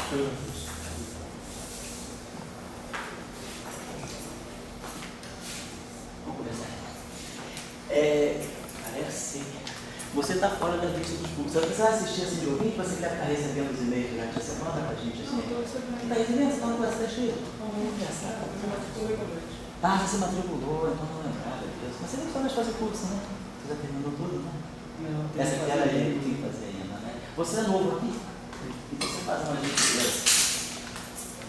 Vamos começar. Parece que você está fora da lista dos públicos. Você vai assistir assim de ouvinte? Você quer ficar recebendo os e-mails durante a semana para a gente? Assim? Não, você está recebendo? Você está no está escrito? Ah, você se matriculou, então não lembrava disso. Mas você nem pode fazer curso, né? Você já terminou tudo, né? Não. Essa aqui era a gente que tinha que fazer ainda, né? Você é novo aqui? E você faz uma gentileza.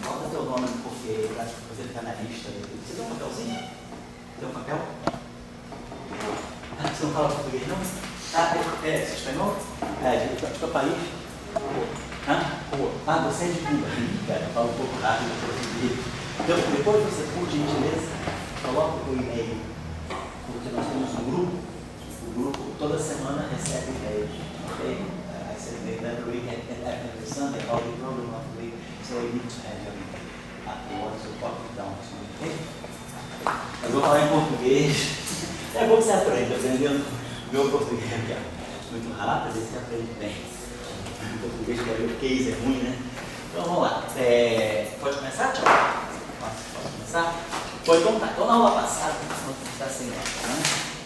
Bota teu nome, porque você ficar na lista. Você tem um papelzinho? Tem um papel? Você não fala português, não? Ah, você é espanhol? De qual país? Ah, você é de Cuba. Cara, eu falo um pouco rápido português. Então, depois você, por gentileza, coloca o e-mail, porque nós temos um grupo. O grupo toda semana recebe e-mail. Okay? I send e-mail every week and every Sunday about the program of the week. So you need to have your email afterwards, so copy it down. Okay? Eu vou falar em português. É bom que você aprende, aprendendo meu português aqui, muito rápido, e você aprende bem. O português que é o case, é ruim, né? Então vamos lá. Pode começar, tchau? Posso começar? Então tá. Então na aula passada, vamos começar assim, né?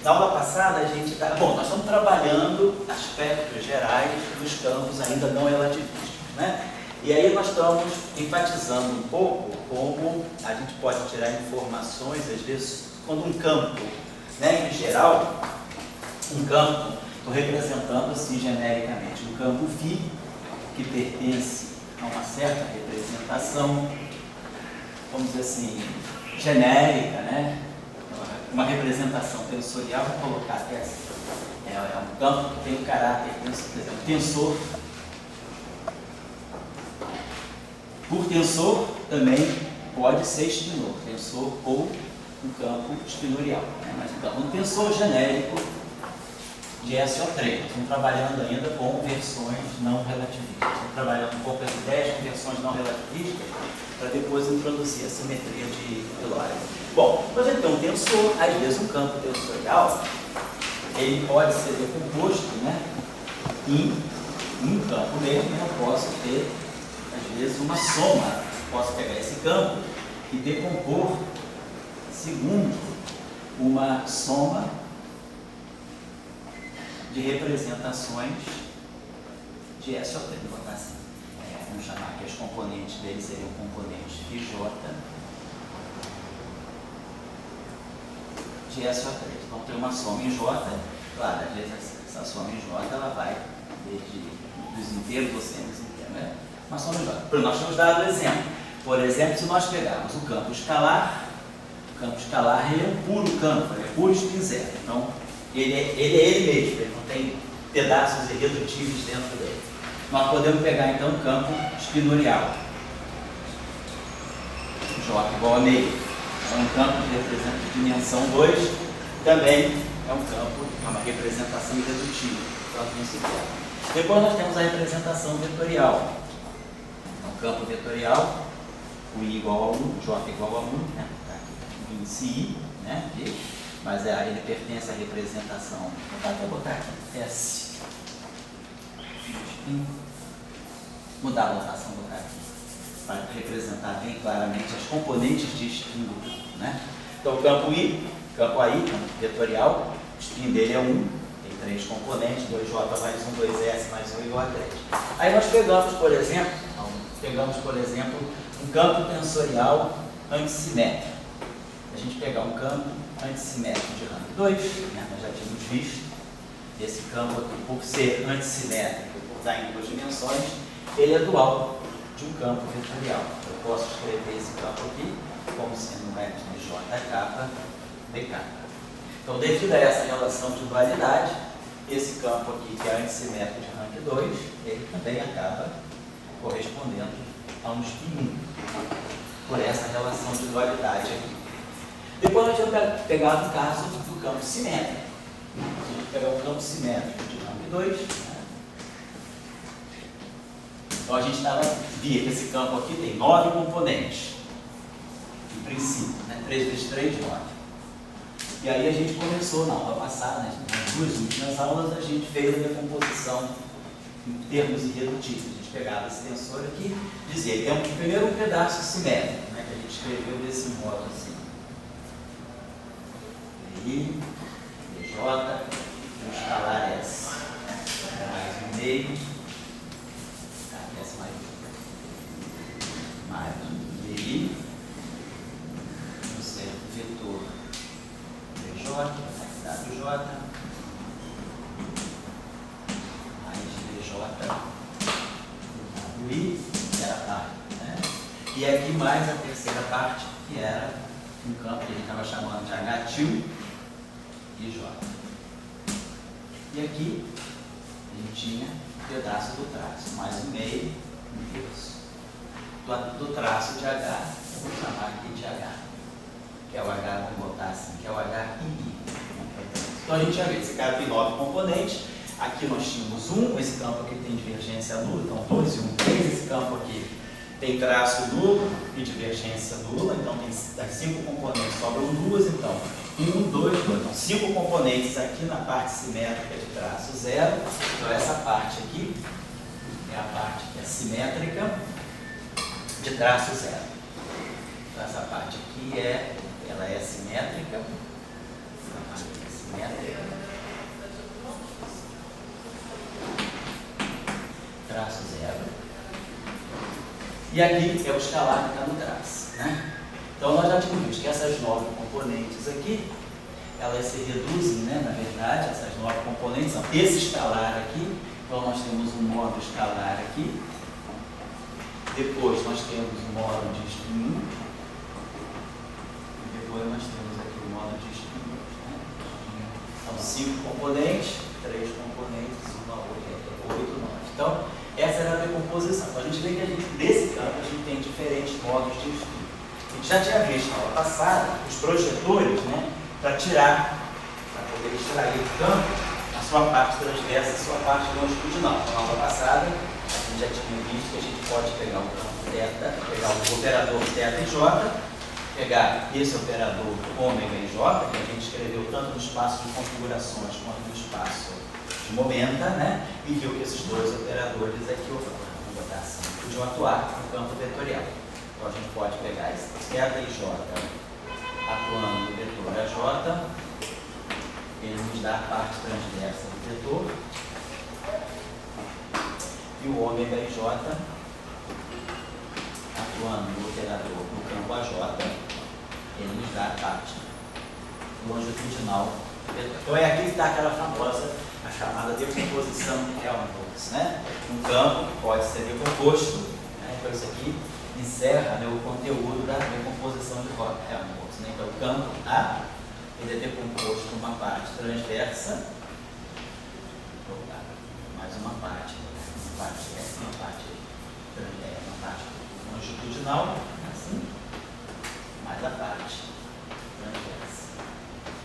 Na aula passada a gente está. Bom, nós estamos trabalhando aspectos gerais dos campos ainda não relativísticos, né? E aí nós estamos enfatizando um pouco como a gente pode tirar informações, às vezes, quando um campo, né, em geral, um campo, estou representando assim genericamente, um campo φ que pertence a uma certa representação, vamos dizer assim, genérica, né? Uma representação tensorial, vou colocar aqui essa. É um campo que tem um caráter, por exemplo, tensor. Por tensor também pode ser espinor, tensor ou um campo espinorial, né? Mas então, um tensor genérico de SO3. Nós estamos trabalhando ainda com versões não relativistas. Estamos trabalhando um pouco as ideias com versões não relativistas para depois introduzir a simetria de Lorentz. Bom, quando a gente tem um tensor, às vezes um campo tensorial, ele pode ser decomposto, né, em um campo mesmo. Eu posso ter, às vezes, uma soma. Posso pegar esse campo e decompor segundo uma soma de representações de SO3. Vou botar assim. Vamos chamar que os componentes dele seriam componentes de J de SO3. Então tem uma soma em J, claro, às vezes essa soma em J ela vai desde dos inteiros ou semi-inteiros, né? Uma soma em J. Nós temos dado exemplo. Por exemplo, se nós pegarmos o campo escalar ele é um puro campo, ele é puro spin zero. Então, ele é ele mesmo, ele não tem pedaços irredutíveis dentro dele. Nós podemos pegar então um campo espinorial. J igual a meio. É um campo que representa dimensão 2, também é um campo, é uma representação irredutível. Depois nós temos a representação vetorial. Um campo vetorial, o I igual a 1, J igual a 1, né? Em si, né? Mas ele pertence à representação. Vou botar aqui S. Mudar a notação, botar aqui, para representar bem claramente as componentes de spin do campo, né? Então, o campo I, campo AI, campo vetorial, o spin dele é 1, tem 3 componentes, 2J mais 1, 2S mais 1 igual a 3. Aí nós pegamos, por exemplo, um campo tensorial antissimétrico. A gente pegar um campo antissimétrico de rank 2, né, nós já tínhamos visto, esse campo aqui, por ser antissimétrico, por estar em 2 dimensões, ele é dual de um campo vetorial. Eu posso escrever esse campo aqui como sendo um vector de JK, BK. Então, devido a essa relação de dualidade, esse campo aqui, que é antissimétrico de rank 2, ele também acaba correspondendo a um spin 1, por essa relação de dualidade aqui. Depois nós vamos pegar o caso do campo simétrico. A gente vai pegar o campo simétrico de rank 2. Então a gente via que esse campo aqui tem 9 componentes, em princípio, né? 3 vezes 3, 9. E aí a gente começou na aula passada, nas 2 últimas aulas, a gente fez a decomposição em termos irredutíveis. A gente pegava esse tensor aqui, dizia, temos primeiro um pedaço simétrico, né, que a gente escreveu desse modo assim. I, DJ, um escalar S, mais um meio, S mais um DI, um certo vetor DJ, WJ, mais DJ, WI, que era a parte, né? E aqui mais a terceira parte, que era um campo que a gente estava chamando de H2 e J. E aqui a gente tinha um pedaço do traço, mais um meio, um terço. Do traço de H, vou chamar aqui de H, que é o H, vamos botar assim, que é o HI. Então a gente já viu, esse cara tem 9 componentes, aqui nós tínhamos um, esse campo aqui tem divergência nula, então 2 e 1, 3, esse campo aqui tem traço nulo e divergência nula, então tem das 5 componentes, sobram 2, então 1, 2, 2. Então 5 componentes aqui na parte simétrica de traço zero. Então essa parte aqui é a parte que é simétrica de traço zero. Então essa parte aqui ela é simétrica. Essa parte aqui é simétrica. Traço zero. E aqui é o escalar que está no traço, né? Então nós já vimos que essas 9 componentes aqui, elas se reduzem, né, na verdade, essas 9 componentes são esse escalar aqui, então nós temos um modo escalar aqui, depois nós temos o modo de string 1, e depois nós temos aqui o modo de string 2, né? São 5 componentes, 3 componentes, 1, 8, 9. Então, essa era a decomposição. Então a gente vê que nesse campo a gente tem diferentes modos de estudo. A gente já tinha visto na aula passada os projetores, né, para poder extrair do campo a sua parte transversa e a sua parte longitudinal. Na aula passada a gente já tinha visto que a gente pode pegar o campo θ, pegar o operador θ e j, pegar esse operador ômega e j, que a gente escreveu tanto no espaço de configurações quanto no espaço de momenta, né? E viu que esses dois operadores aqui, vamos botar assim, podiam atuar no campo vetorial. Então a gente pode pegar esse θ e j atuando no vetor AJ, ele nos dá a parte transversa do vetor, e o ômega e j atuando no operador no campo AJ, ele nos dá a parte longitudinal do vetor. Então é aqui que está aquela famosa, a chamada decomposição de Helmholtz, né? Um campo que pode ser decomposto, né? Então isso aqui encerra, né, o conteúdo da decomposição de Helmholtz, né? Então o campo A ele é decomposto numa parte transversa, mais uma parte longitudinal, assim, mais a parte transversa.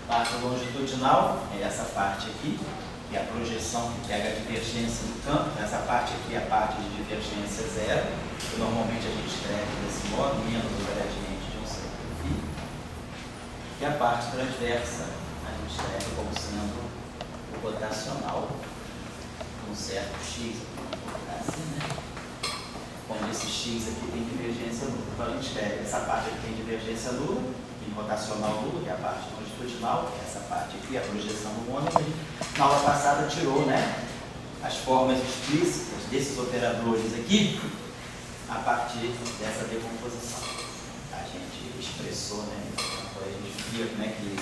Parte longitudinal é essa parte aqui, que é a projeção que pega a divergência do campo. Essa parte aqui é a parte de divergência zero, que normalmente a gente escreve desse modo, menos o gradiente de um certo φ. E a parte transversa a gente escreve como sendo o rotacional, um certo x, vamos colocar assim, né? Onde esse x aqui tem divergência nula. Então a gente escreve essa parte aqui tem divergência nula, e rotacional nula, que é a parte longitudinal, que é essa parte aqui, a projeção do ômega. Na aula passada tirou, né, as formas explícitas desses operadores aqui a partir dessa decomposição. A gente expressou, né, a gente via como é que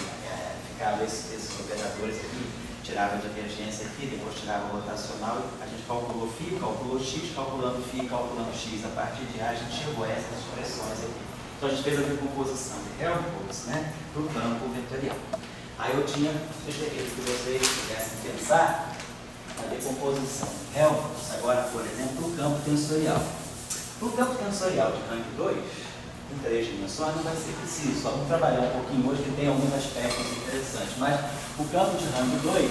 ficavam esses operadores aqui, tirava a divergência aqui, depois tirava o rotacional, a gente calculou φ, calculou x, calculando φ, calculando x. A partir de A a gente chegou a essas expressões aqui. Então a gente fez a decomposição de Helmholtz, né, para o campo vetorial. Aí eu gostaria que vocês pudessem pensar na decomposição de Helmholtz, agora, por exemplo, para o campo tensorial. Para o campo tensorial de rank 2, em 3 dimensões, não vai ser preciso. Só vamos trabalhar um pouquinho hoje, que tem alguns aspectos interessantes. Mas o campo de rank 2,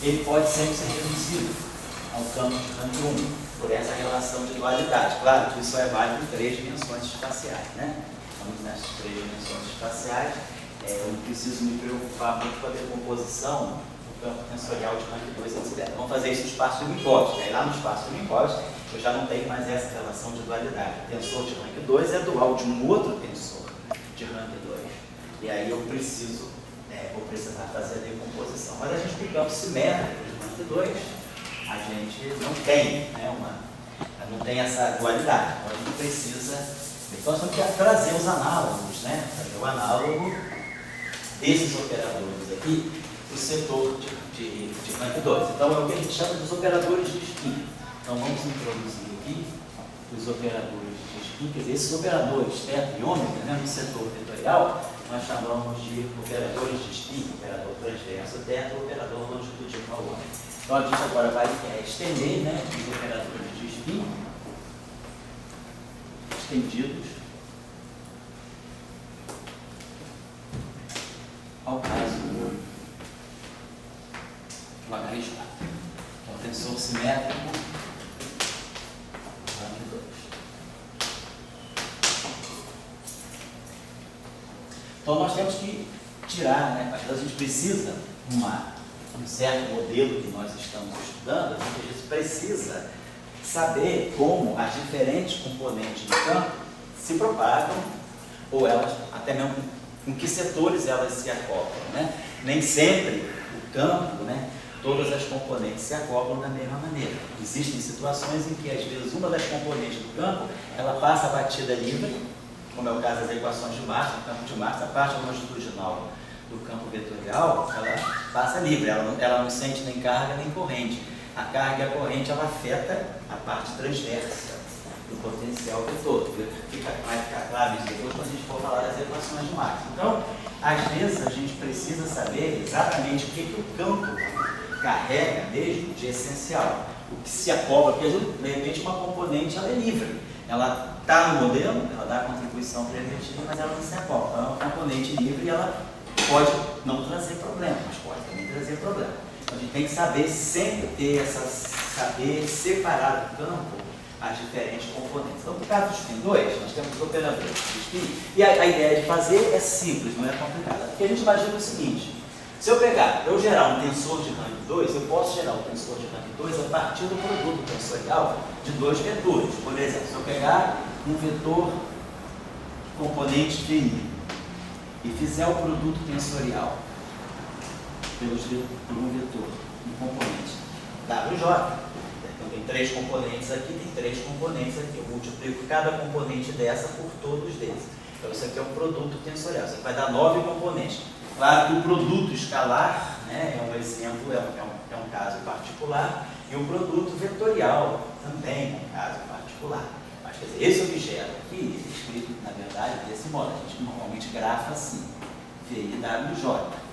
ele pode sempre ser reduzido ao campo de rank 1, por essa relação de dualidade. Claro que isso é válido em 3 dimensões espaciais, né? Estamos nessas 3 dimensões espaciais. Eu não preciso me preocupar muito com a decomposição campo tensorial de rank 2 etc. Vamos fazer isso no espaço unipódico. Aí lá no espaço unipódico eu já não tenho mais essa relação de dualidade. O tensor de rank 2 é dual de um outro tensor de rank 2. E aí eu vou precisar fazer a decomposição. Mas a gente tem campo simétrico de rank 2, a gente não tem, né, não tem essa dualidade. Então a gente precisa. Então nós temos que trazer os análogos, né? Trazer o análogo desses operadores aqui para o setor de rank 2. Então é o que a gente chama dos operadores de spin. Então vamos introduzir aqui os operadores de spin. Quer dizer, esses operadores θ e ômega, né, no setor vetorial, nós chamamos de operadores de spin, operador transverso θ, operador longitudinal ômega. Então a gente agora vai estender, né, os operadores de spin estendidos ao caso do HI, que é o tensor simétrico rank 2. Então nós temos que tirar, né, a gente precisa um certo modelo que nós estamos estudando, a gente precisa saber como as diferentes componentes do campo se propagam, ou elas, até mesmo em que setores elas se acoplam, né? Nem sempre o campo, né, todas as componentes se acoplam da mesma maneira. Existem situações em que, às vezes, uma das componentes do campo, ela passa a batida livre, como é o caso das equações de Marx. No campo de Marx, a parte longitudinal do campo vetorial, ela passa livre, ela não sente nem carga nem corrente. A carga e a corrente, ela afeta a parte transversa do potencial vetor. Vai ficar claro isso depois quando a gente for falar das equações de Marx. Então, às vezes, a gente precisa saber exatamente o que o campo carrega mesmo de essencial. O que se acopla, porque de repente uma componente ela é livre. Ela está no modelo, ela dá a contribuição preventiva, mas ela não se acopla. Então, é uma componente livre e ela pode não trazer problema, mas pode também trazer problema. Então, a gente tem que saber sempre saber separar do campo as diferentes componentes. Então, no caso do spin 2, nós temos os operadores de spin, e a ideia de fazer é simples, não é complicada. Porque a gente imagina o seguinte: se eu gerar um tensor de rank 2, eu posso gerar um tensor de rank 2 a partir do produto tensorial de dois vetores. Por exemplo, se eu pegar um vetor componente FI e fizer o produto tensorial por um vetor, um componente WJ, então tem três componentes aqui, tem três componentes aqui. Eu multiplico cada componente dessa por todos deles. Então isso aqui é um produto tensorial. Isso aqui vai dar 9 componentes. Claro que o produto escalar, né, é um exemplo, é um caso particular, e o produto vetorial também é um caso particular. Mas, quer dizer, esse objeto aqui é escrito, na verdade, desse modo. A gente normalmente grafa assim, VIWJ.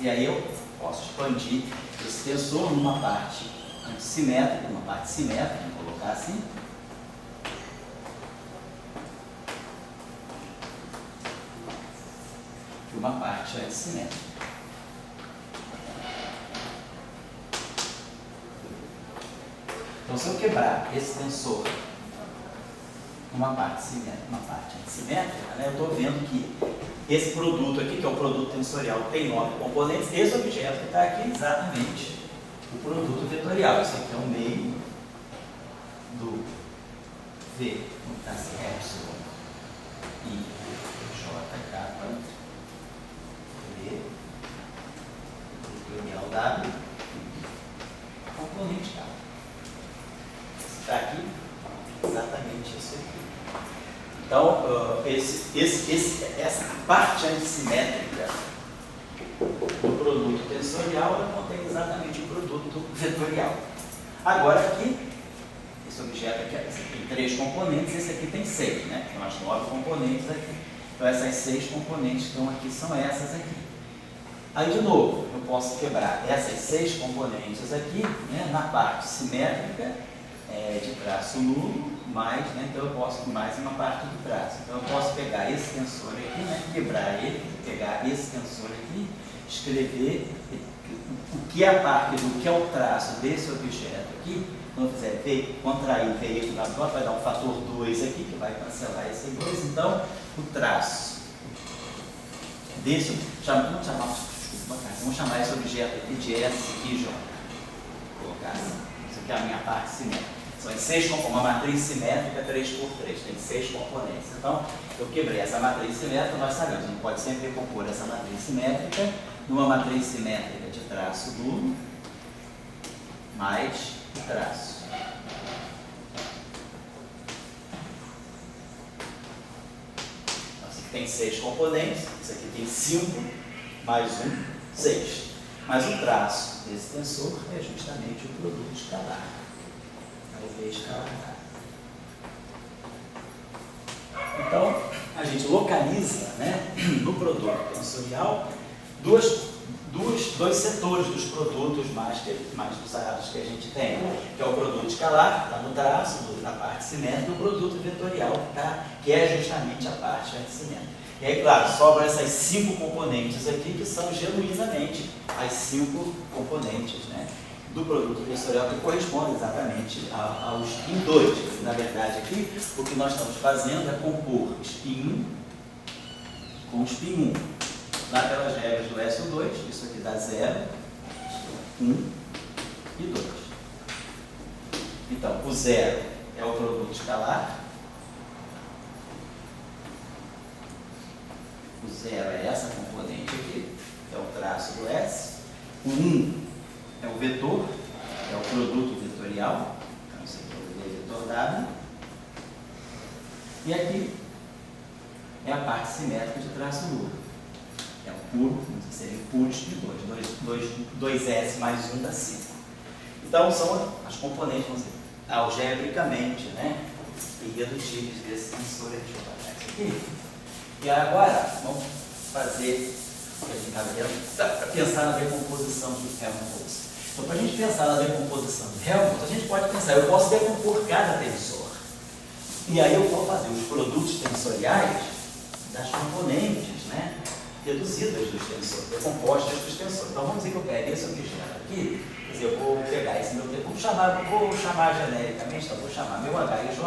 E aí eu posso expandir esse tensor numa parte simétrica, vamos colocar assim. E uma parte antissimétrica. Então, se eu quebrar esse tensor uma parte simétrica, uma parte antissimétrica, né, eu estou vendo que esse produto aqui, que é o produto tensorial, tem 9 componentes. Esse objeto que está aqui é exatamente o produto vetorial. Isso aqui é o meio do V, está assim, epsilon, I, J, kappa, V, vetorial W, componente K. Está aqui exatamente isso aqui. Então, essa parte antissimétrica do produto tensorial, ela contém exatamente o produto vetorial. Agora aqui, esse objeto aqui, esse aqui tem 3 componentes, esse aqui tem 6, né? Tem umas 9 componentes aqui. Então essas 6 componentes que estão aqui são essas aqui. Aí, de novo, eu posso quebrar essas 6 componentes aqui, né, na parte simétrica, de traço nulo, mais, né, então eu posso mais uma parte do traço. Então eu posso pegar esse tensor aqui, né, quebrar ele, pegar esse tensor aqui, escrever o que é a parte do que é o traço desse objeto aqui. Quando eu fizer contrair veículo da prova, vai dar um fator 2 aqui, que vai cancelar esse 2. Então, o traço desse, vamos chamar Vamos chamar esse objeto aqui de S e J. Vou colocar assim. Isso aqui é a minha parte simétrica. São 6 componentes, uma matriz simétrica 3x3, tem 6 componentes. Então, eu quebrei essa matriz simétrica, nós sabemos, a gente pode sempre recompor essa matriz simétrica numa matriz simétrica de traço duro mais traço. Então, isso aqui tem 6 componentes, isso aqui tem 5 mais 1, 6. Mas o traço desse tensor é justamente o produto escalar. V escalar. Então, a gente localiza, né, no produto tensorial dois setores dos produtos mais usados que a gente tem, que é o produto escalar, que está no traço, na parte simétrica, e o produto vetorial, que é justamente a parte antissimétrica. E aí, claro, sobram essas 5 componentes aqui, que são genuinamente as 5 componentes, né, do produto tensorial, que corresponde exatamente ao spin 2. Na verdade, aqui, o que nós estamos fazendo é compor spin 1 com spin 1. Naquelas regras do SO2, isso aqui dá 0, 1 e 2. Então, o 0 é o produto escalar. O 0 é essa componente aqui, que é o traço do S. O 1 é o vetor, é o produto vetorial. Então, isso aqui é o V vetor W. E aqui é a parte simétrica de traço duro. É o puro, seria o puro de 2S mais 1 dá 5. Então, são as componentes, vamos dizer, algebricamente, né, irredutíveis desse tensor. Deixa eu botar isso aqui. E agora, vamos fazer o que a gente estava vendo, para pensar na decomposição de Helmholtz. Então, para a gente pensar na decomposição de Helmholtz, a gente pode pensar, eu posso decompor cada tensor. E aí eu vou fazer os produtos tensoriais das componentes, né, reduzidas dos tensores, decompostas dos tensores. Então, vamos dizer que eu pego esse objeto aqui, quer dizer, eu vou pegar esse meu tensor, vou chamar genericamente, então, vou chamar meu HIJ,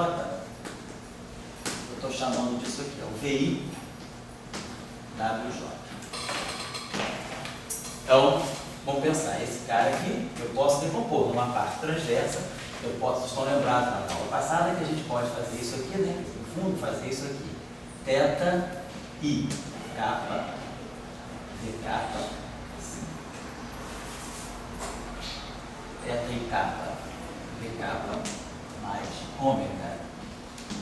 eu estou chamando disso aqui, é o VI WJ. Então, vamos pensar, esse cara aqui, eu posso decompor numa parte transversa, vocês estão lembrados na aula passada que a gente pode fazer isso aqui, né? No fundo, fazer isso aqui. Θ, I, kappa, V kappa, assim. Θ I kappa, V kappa, mais ômega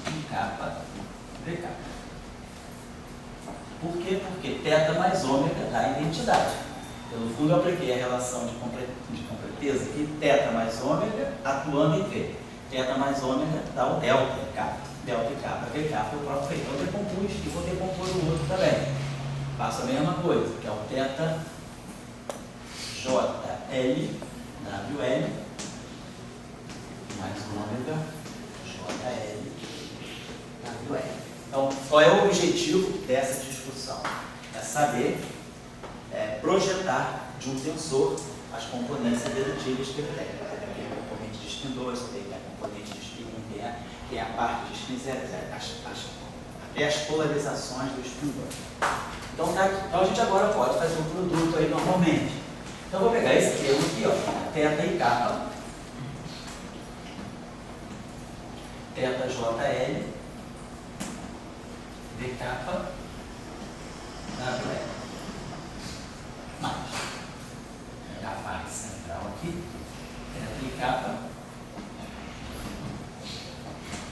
I kappa, V kappa. Por quê? Porque θ mais ômega dá identidade. Então, no fundo, eu apliquei a relação de completeza aqui, θ mais ômega atuando em V. Θ mais ômega dá o delta kappa. Delta kappa, V kappa, o próprio feito. Eu decompus e vou decompor o outro também. Faço a mesma coisa, que é o θ JL WL mais ômega JL WL. Então, qual é o objetivo dessa discussão? É saber projetar de um tensor as componentes irredutíveis que ele tem. Tem a componente de spin 2, tem a componente de spin 1, tem a parte de spin 0, até as polarizações do spin 2. Então, a gente agora pode fazer um produto aí normalmente. Então, eu vou pegar esse termo aqui, ó, θ e kappa, θ JL, V kappa, WL. Mais. Vou pegar a parte central aqui, θ e kappa,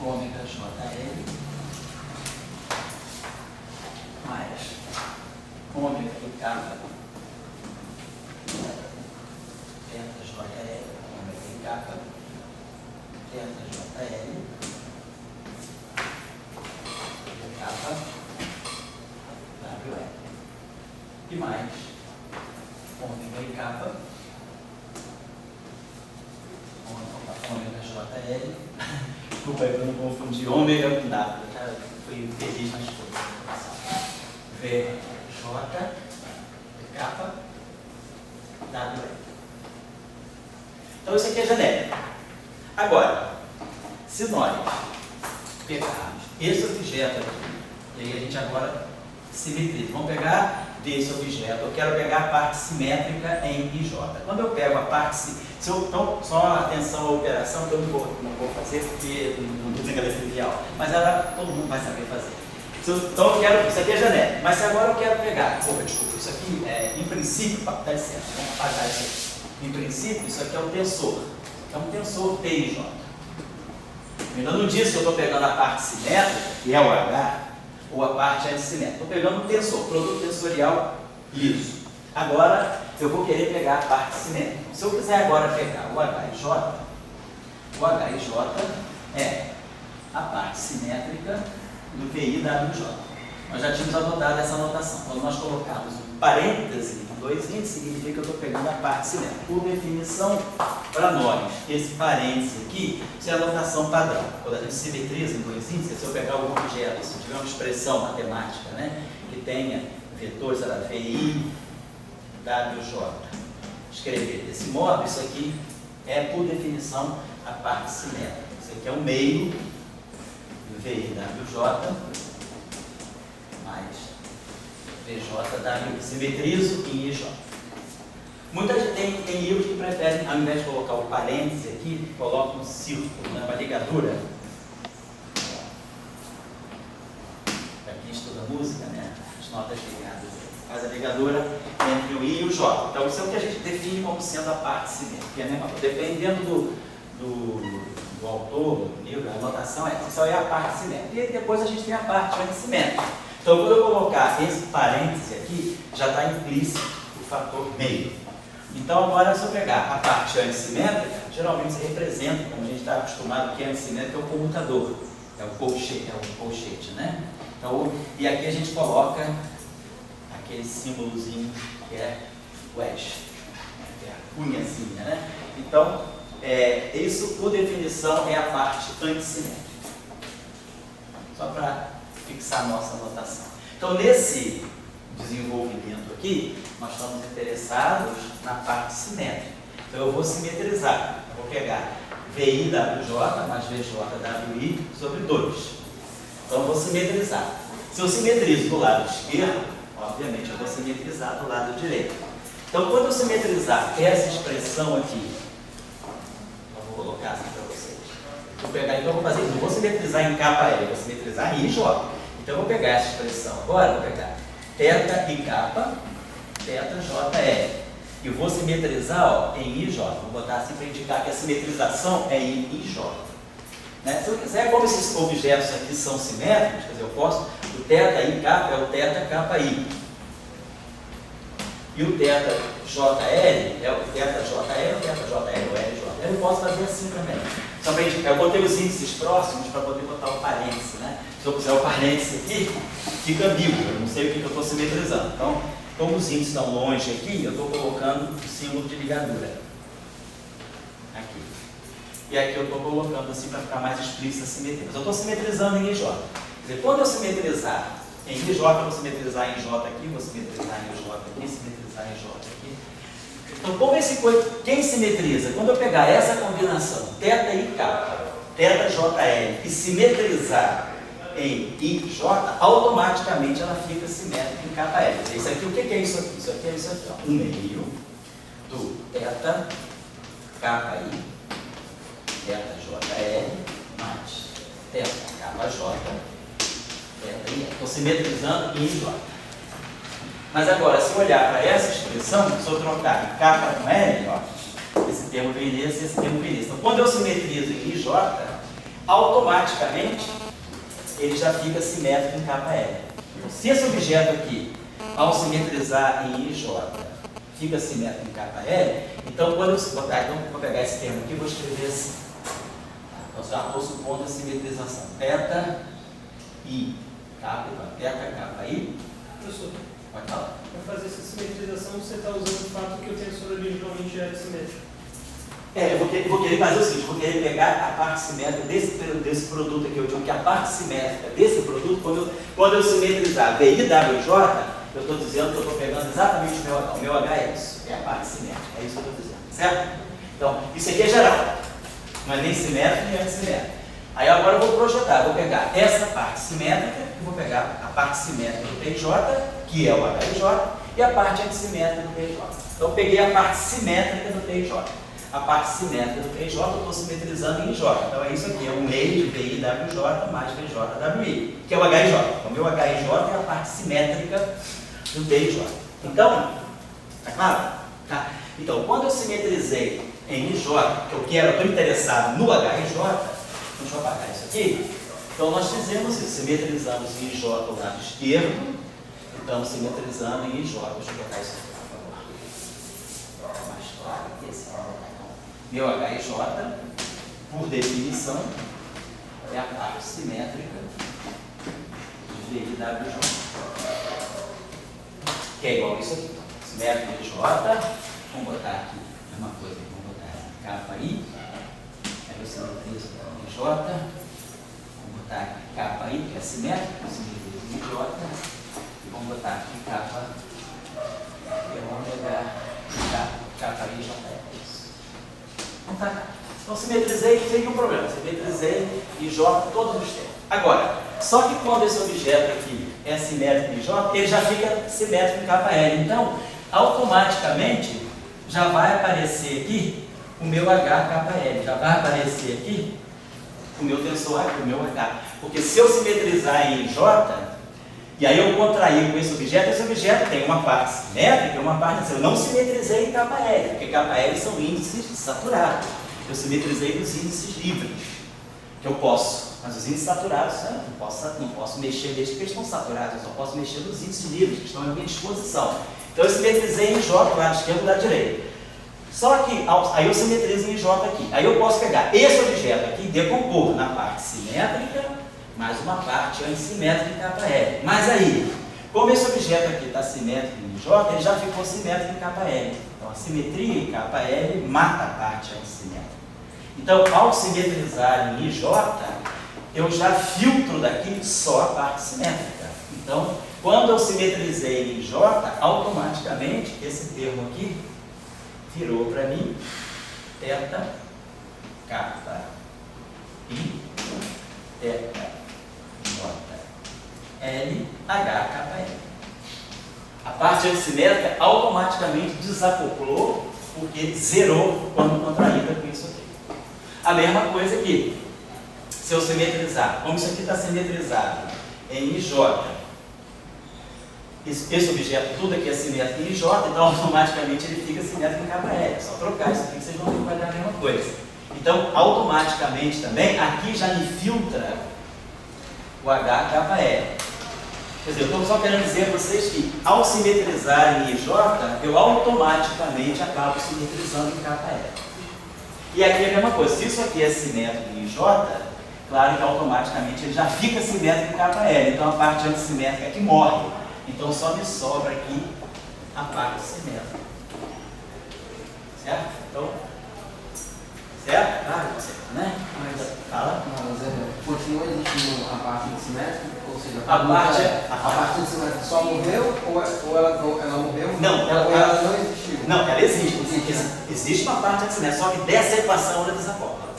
ômega JL, mais ômega e kappa, θ JL, ômega e kappa, θ JL, V kappa, WL. E mais ômega e kappa, ômega JL. Desculpa aí para não confundir ômega com W, já fui feliz nas coisas. V J, V kappa, WL. Então isso aqui é genérico. Agora, se nós pegarmos esse objeto aqui, e aí a gente agora simetriza, vamos pegar desse objeto. Eu quero pegar a parte simétrica em IJ. Quando eu pego a parte... Então, só atenção à operação, que eu não vou fazer porque não estou dizendo que ela é trivial, mas todo mundo vai saber fazer. Então eu quero... Isso aqui é genérico, mas se agora eu quero pegar... Desculpa, isso aqui em princípio... Dá licença, vamos apagar isso aqui. Em princípio, isso aqui é um tensor. É um tensor TIJ. Ainda não disse que eu estou pegando a parte simétrica, que é o H, ou a parte antissimétrica. Estou pegando um tensor, produto tensorial liso. Agora, eu vou querer pegar a parte simétrica. Se eu quiser agora pegar o HIJ é a parte simétrica do VIWJ. Nós já tínhamos adotado essa anotação. Quando nós colocamos um parêntese com dois índices, significa que eu estou pegando a parte simétrica. Por definição, para nós, esse parêntese aqui, isso é a anotação padrão. Quando a gente simetriza em dois índices, se eu pegar algum objeto, se tiver uma expressão matemática, né, que tenha vetores, sei lá, VI, WJ, escrever desse modo, isso aqui é, por definição, a parte simétrica. Isso aqui é o meio do VIWJ mais VJW, simetrizo em IJ. Muita gente tem livros que preferem, ao invés de colocar o parêntese aqui, coloca um círculo, né, uma ligadura. Para quem estuda música, né, as notas ligadas, faz a ligadura entre o I e o J. Então isso é o que a gente define como sendo a parte simétrica. Né? Dependendo do autor, do livro, a anotação isso é a parte simétrica. E depois a gente tem a parte antissimétrica. Então, quando eu colocar esse parêntese aqui, já está implícito o fator meio. Então, agora, se eu pegar a parte antissimétrica, geralmente se representa, como a gente está acostumado, que é antissimétrica é o comutador, é o colchete, né? Então, e aqui a gente coloca aquele símbolozinho que é wedge, que é a cunhazinha, né? Então, isso, por definição, é a parte antissimétrica. Só para fixar a nossa anotação. Então, nesse desenvolvimento aqui, nós estamos interessados na parte simétrica. Então, eu vou simetrizar. Eu vou pegar VIWJ mais VJWI sobre 2. Então, eu vou simetrizar. Se eu simetrizo do lado esquerdo, obviamente, eu vou simetrizar do lado direito. Então, quando eu simetrizar essa expressão aqui, eu vou colocar assim para vocês. Vou pegar, então, eu vou fazer isso. Não vou simetrizar em KL, eu vou simetrizar em IJ. Então, eu vou pegar essa expressão agora, vou pegar θ e K, θJL. E vou simetrizar em IJ. Vou botar assim para indicar que a simetrização é em IJ. Né? Se eu quiser, como esses objetos aqui são simétricos, quer dizer, eu posso, o θ e K é o θKI. E o θJL é o θJL, o θJL, o LJ. Eu posso fazer assim também. Só para indicar, eu botei os índices próximos para poder botar o parêntese, né? Se eu puser o parêntese aqui, fica ambíguo, eu não sei o que eu estou simetrizando. Então, como os índices estão longe aqui, eu estou colocando o símbolo de ligadura. Aqui. E aqui eu estou colocando assim para ficar mais explícita a simetria. Mas eu estou simetrizando em IJ. Quer dizer, quando eu simetrizar em IJ, eu vou simetrizar em J aqui, vou simetrizar em IJ aqui, simetrizar em J aqui. Então, como quem simetriza? Quando eu pegar essa combinação, θ e K, θJL, e simetrizar em IJ, automaticamente ela fica simétrica em KL. Isso aqui, o que é isso aqui? Isso aqui é isso aqui, ó. Um meio do θKI, θJL, mais θKJ, θI. Estou simetrizando em IJ. Mas agora, se eu olhar para essa expressão, se eu trocar K com L, ó, esse termo vem nesse, esse termo vem nesse. Então, quando eu simetrizo em IJ, automaticamente ele já fica simétrico em KL. Então, se esse objeto aqui, ao simetrizar em IJ, fica simétrico em KL, então quando eu vou pegar esse termo aqui e vou escrever assim. Então, já estou supondo a simetrização. Θ I, θKI. Professor, Pode falar. para fazer essa simetrização, você está usando o fato que o tensor originalmente era simétrico. Eu vou querer fazer o seguinte, vou querer pegar a parte simétrica desse produto aqui. Eu digo que a parte simétrica desse produto, quando eu simetrizar VIWJ, eu estou dizendo que eu estou pegando exatamente o meu H. O meu H é isso, é a parte simétrica, é isso que eu estou dizendo, certo? Então, isso aqui é geral, não é nem simétrico nem antissimétrico. Aí agora eu vou projetar, vou pegar essa parte simétrica e vou pegar a parte simétrica do TJ, que é o HIJ, e a parte antissimétrica do TIJ. Então, eu peguei a parte simétrica do TIJ. A parte simétrica do TIJ eu estou simetrizando em J. Então, é isso aqui, é o meio de VIWJ mais VJWI, que é o HIJ. Então, o meu HIJ é a parte simétrica do TIJ. Então, tá claro? Tá. Então, quando eu simetrizei em IJ, que eu quero, eu estou interessado no HIJ, deixa eu apagar isso aqui. Então, nós fizemos isso, simetrizamos em IJ o lado esquerdo, estamos simetrizando em IJ. Deixa eu botar isso aqui, por favor. Mais claro aqui, assim. Meu HIJ, por definição, é a parte simétrica de VIWJ, que é igual a isso aqui. Simétrica de J, vamos botar aqui a mesma coisa, vamos botar capa I, aí eu simetrizo em J, vamos botar aqui capa I, que é simétrica, simetrizo em J, e vamos botar aqui capa, e vamos pegar capa I, J, então tá. Então simetrizei, não tem nenhum problema, simetrizei em J todos os tempos. Agora, só que quando esse objeto aqui é simétrico em J, ele já fica simétrico em capa L. Então, automaticamente, já vai aparecer aqui o meu H capa L. Já vai aparecer aqui o meu tensor aqui, o meu H. Porque se eu simetrizar em J, e aí eu contrair com esse objeto tem uma parte simétrica e uma parte... Eu não simetrizei em capa L, porque capa L são índices saturados. Eu simetrizei nos índices livres, que eu posso. Mas os índices saturados, né? não posso mexer desde que eles estão saturados, eu só posso mexer nos índices livres, que estão à minha disposição. Então eu simetrizei em J, lado esquerdo e lado direito. Só que, aí eu simetrizo em J aqui. Aí eu posso pegar esse objeto aqui e decompor na parte simétrica, mais uma parte antissimétrica em capa L. Mas aí, como esse objeto aqui está simétrico em J, ele já ficou simétrico em capa L. Então a simetria em capa L mata a parte antissimétrica. Então, ao simetrizar em IJ, eu já filtro daqui só a parte simétrica. Então, quando eu simetrizei em J, automaticamente esse termo aqui virou para mim θ capa I θ J L H capa L. A parte antissimétrica automaticamente desacoplou porque zerou quando contraída com isso aqui. A mesma coisa aqui. Se eu simetrizar, como isso aqui está simetrizado em IJ, esse objeto tudo aqui é simétrico em IJ, então automaticamente ele fica simétrico em capa L. É só trocar isso aqui que vocês vão ver que vai dar a mesma coisa. Então, automaticamente também, aqui já me filtra o H capa L. Quer dizer, eu estou só querendo dizer a vocês que ao simetrizar em IJ, eu automaticamente acabo simetrizando em capa L. E aqui é a mesma coisa, se isso aqui é simétrico em J, claro que automaticamente ele já fica simétrico em capa L, então a parte antissimétrica aqui morre. Então só me sobra aqui a parte simétrica. Certo? Então, certo? Claro, né? Mas, fala. Mas continua existindo a parte antissimétrica? Ou seja, A parte antissimétrica só morreu ou ela morreu? Não, ou ela não existiu? Não, ela existe. Existe uma parte antissimétrica, só que dessa equação ela desacopla.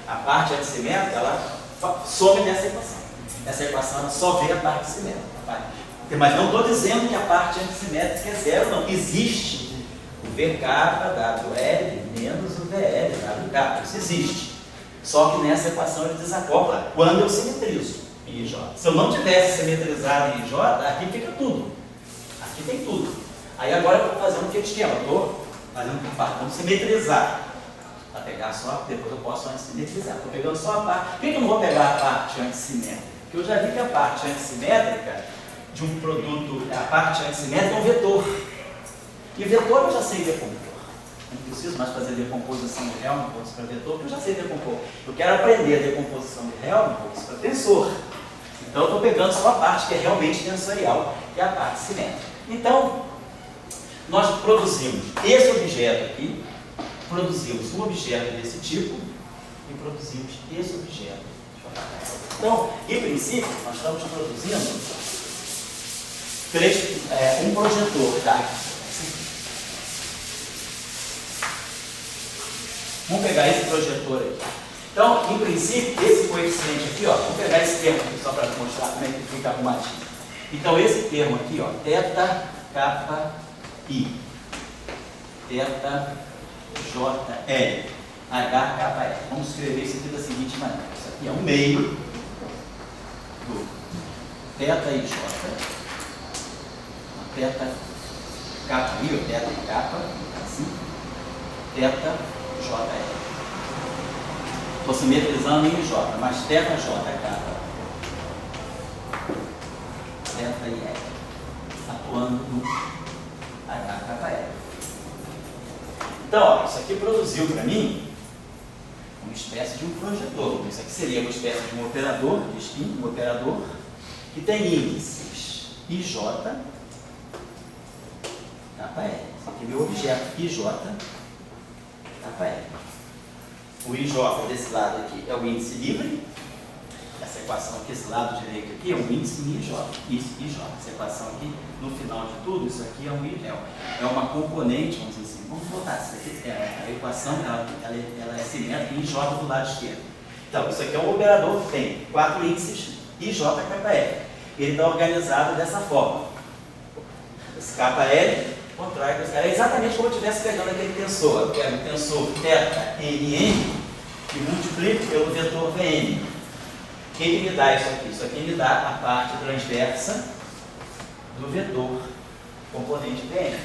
A parte antissimétrica, ela some nessa equação. Essa equação ela só vê a parte simétrica. Mas não estou dizendo que a parte antissimétrica é zero, não. Existe o VKWL menos o VL WK. Isso existe. Só que nessa equação ele desacopla quando eu simetrizo em IJ. Se eu não tivesse simetrizado em IJ, aqui fica tudo. Aqui tem tudo. Aí agora eu estou fazendo aquele esquema. Estou fazendo por parte. Vamos simetrizar. Para pegar só, depois eu posso antissimetrizar. Estou pegando só a parte. Por que eu não vou pegar a parte antissimétrica? Porque eu já vi que a parte antissimétrica de um produto, a parte antissimétrica é um vetor. E vetor eu já sei decompor. Não preciso mais fazer decomposição de Helmholtz para vetor, porque eu já sei decompor. Eu quero aprender a decomposição de Helmholtz para tensor. Então eu estou pegando só a parte que é realmente tensorial, que é a parte simétrica. Então, nós produzimos esse objeto aqui, produzimos um objeto desse tipo e produzimos esse objeto. Então, em princípio, nós estamos produzindo um projetor, tá? Vamos pegar esse projetor aqui. Então, em princípio, esse coeficiente aqui, ó, vamos pegar esse termo aqui só para mostrar como é que fica arrumadinho. Então esse termo aqui, ó, θ, kappa, I, θ, J, L, H, kappa, L. Vamos escrever isso aqui da seguinte maneira. Isso aqui é um meio do θ e J, θ, kappa I, ou θ e kappa, assim, θ, J, L. Estou simetrizando em J, mas θ, J, kappa, θ e L, atuando no H, kappa, L. Então, ó, isso aqui produziu para mim uma espécie de um projetor. Isso aqui seria uma espécie de um operador de spin, um operador que tem índices IJ, kappa L. Esse aqui é meu objeto, IJ, kappa L. O IJ desse lado aqui é o índice livre. Essa equação aqui, esse lado direito aqui, é um índice IJ. Essa equação aqui, no final de tudo, isso aqui é uma componente, vamos dizer assim. Vamos botar isso aqui. A equação ela é simétrica em IJ do lado esquerdo. Então, isso aqui é um operador que tem 4 índices IJ, kappa L. Ele está organizado dessa forma. Esse kappa L contrai com esse cara. É exatamente como eu estivesse pegando aquele tensor. Eu pego o tensor θ, NN e multiplico pelo vetor Vn. O que me dá isso aqui? Isso aqui me dá a parte transversa do vetor componente Vn.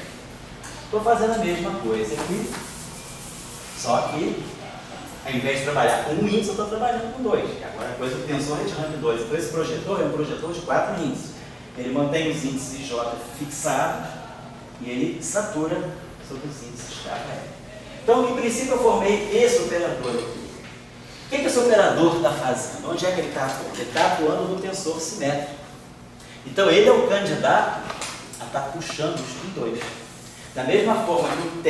Estou fazendo a mesma coisa aqui, só que ao invés de trabalhar com um índice, eu estou trabalhando com 2. Agora a coisa do tensor é de rank 2. Então esse projetor é um projetor de 4 índices. Ele mantém os índices IJ fixados e ele satura sobre os índices kappa L. Então, em princípio, eu formei esse operador aqui. O que esse operador está fazendo? Onde é que ele está atuando? Ele está atuando no tensor simétrico. Então, ele é o candidato a estar puxando os spin 2. Da mesma forma que o θ,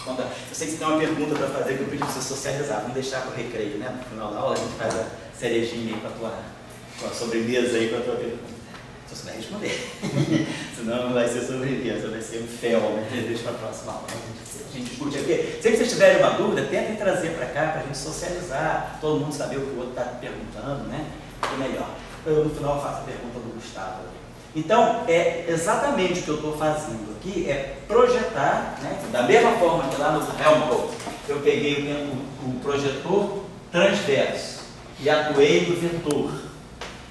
eu sei que você tem uma pergunta para fazer que eu pedi para você socializar, vamos deixar para o recreio, né? No final da aula a gente faz a cerejinha aí com a sobremesa aí com a tua pergunta. Se você vai responder. Senão não vai ser sobremesa, vai ser um fel, né? Deixa para a próxima aula. A gente discute aqui. Se vocês tiverem uma dúvida, tentem trazer para cá para a gente socializar, todo mundo saber o que o outro está perguntando, né? Fica melhor. Eu, no final, faço a pergunta do Gustavo. Então, é exatamente o que eu estou fazendo aqui, é projetar, né? Da mesma forma que lá no Helmholtz, eu peguei o projetor transverso e atuei no vetor,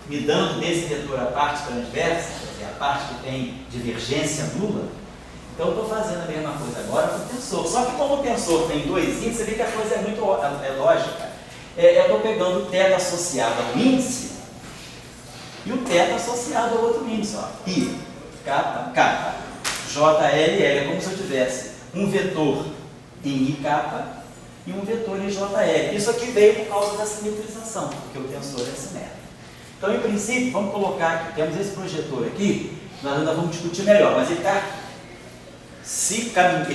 me dando desse vetor a parte transversa, quer dizer, a parte que tem divergência nula. Então, eu estou fazendo a mesma coisa agora com o tensor. Só que como o tensor tem 2 índices, você vê que a coisa é muito lógica. Eu estou pegando o θ associado ao índice, e o θ associado ao outro índice, ó. I, kappa, kappa, J, L, L. É como se eu tivesse um vetor em I, kappa e um vetor em J, L. Isso aqui veio por causa da simetrização, porque o tensor é simétrico. Então, em princípio, vamos colocar aqui, temos esse projetor aqui, nós ainda vamos discutir melhor, mas ele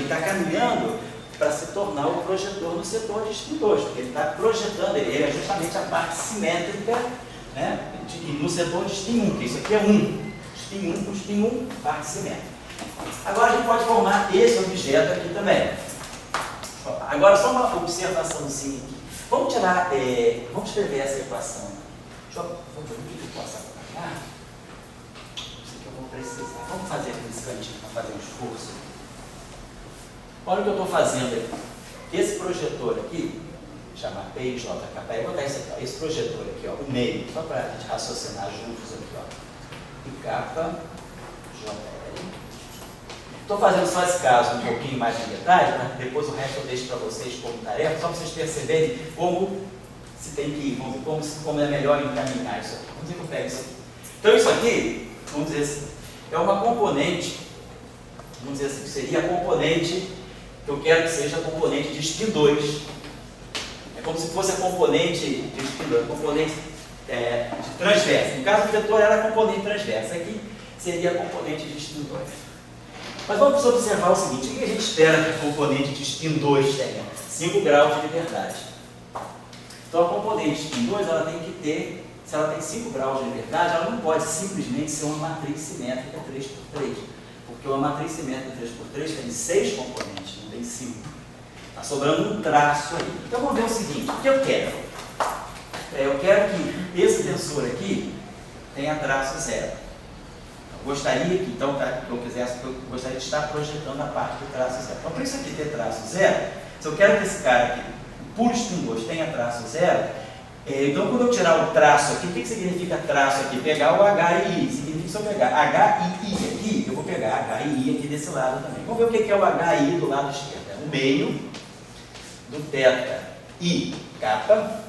está caminhando para se tornar o projetor no setor de spin 2, porque ele está projetando, ele é justamente a parte simétrica, né? E no setor de spin 1, que isso aqui é 1. Spin 1 com spin 1, parte simétrica. Agora a gente pode formar esse objeto aqui também. Agora só uma observaçãozinha aqui. Vamos escrever essa equação. Deixa eu passar para cá. Isso aqui eu vou precisar. Vamos fazer aqui nesse cantinho para fazer um esforço. Olha o que eu estou fazendo aqui. Esse projetor aqui, chamar P e J, kappa, eu vou botar esse aqui, ó, esse projetor aqui, ó, o meio, só para a gente raciocinar juntos aqui, ó. E kappa, J, L. Estou fazendo só esse caso um pouquinho mais em detalhe, mas depois o resto eu deixo para vocês como tarefa, só para vocês perceberem como se tem que ir, como é melhor encaminhar isso aqui. Vamos dizer que eu pego isso aqui. Então isso aqui, vamos dizer assim, é uma componente, vamos dizer assim, que seria a componente que eu quero que seja a componente de spin 2. É como se fosse a componente de spin 2, componente de transversa. No caso do vetor era a componente transversa, aqui seria a componente de spin 2. Mas vamos observar o seguinte, o que a gente espera que a componente de spin 2 tenha? 5 graus de liberdade. Então a componente de spin 2, ela tem que ter, se ela tem 5 graus de liberdade, ela não pode simplesmente ser uma matriz simétrica 3x3. Porque uma matriz simétrica 3x3 tem 6 componentes, não tem 5. Está sobrando um traço aí. Então vamos ver o seguinte, o que eu quero? Eu quero que esse tensor aqui tenha traço 0. gostaria que, então, eu gostaria de estar projetando a parte do traço zero. Então, para isso aqui ter traço zero, se eu quero que esse cara aqui, puro spin gauge, tenha traço zero, então quando eu tirar o traço aqui, o que significa traço aqui? Pegar o H e I. Significa que se eu pegar H e I aqui, eu vou pegar H e I aqui desse lado também. Vamos ver o que é o H e I do lado esquerdo. É o meio do θ I kappa,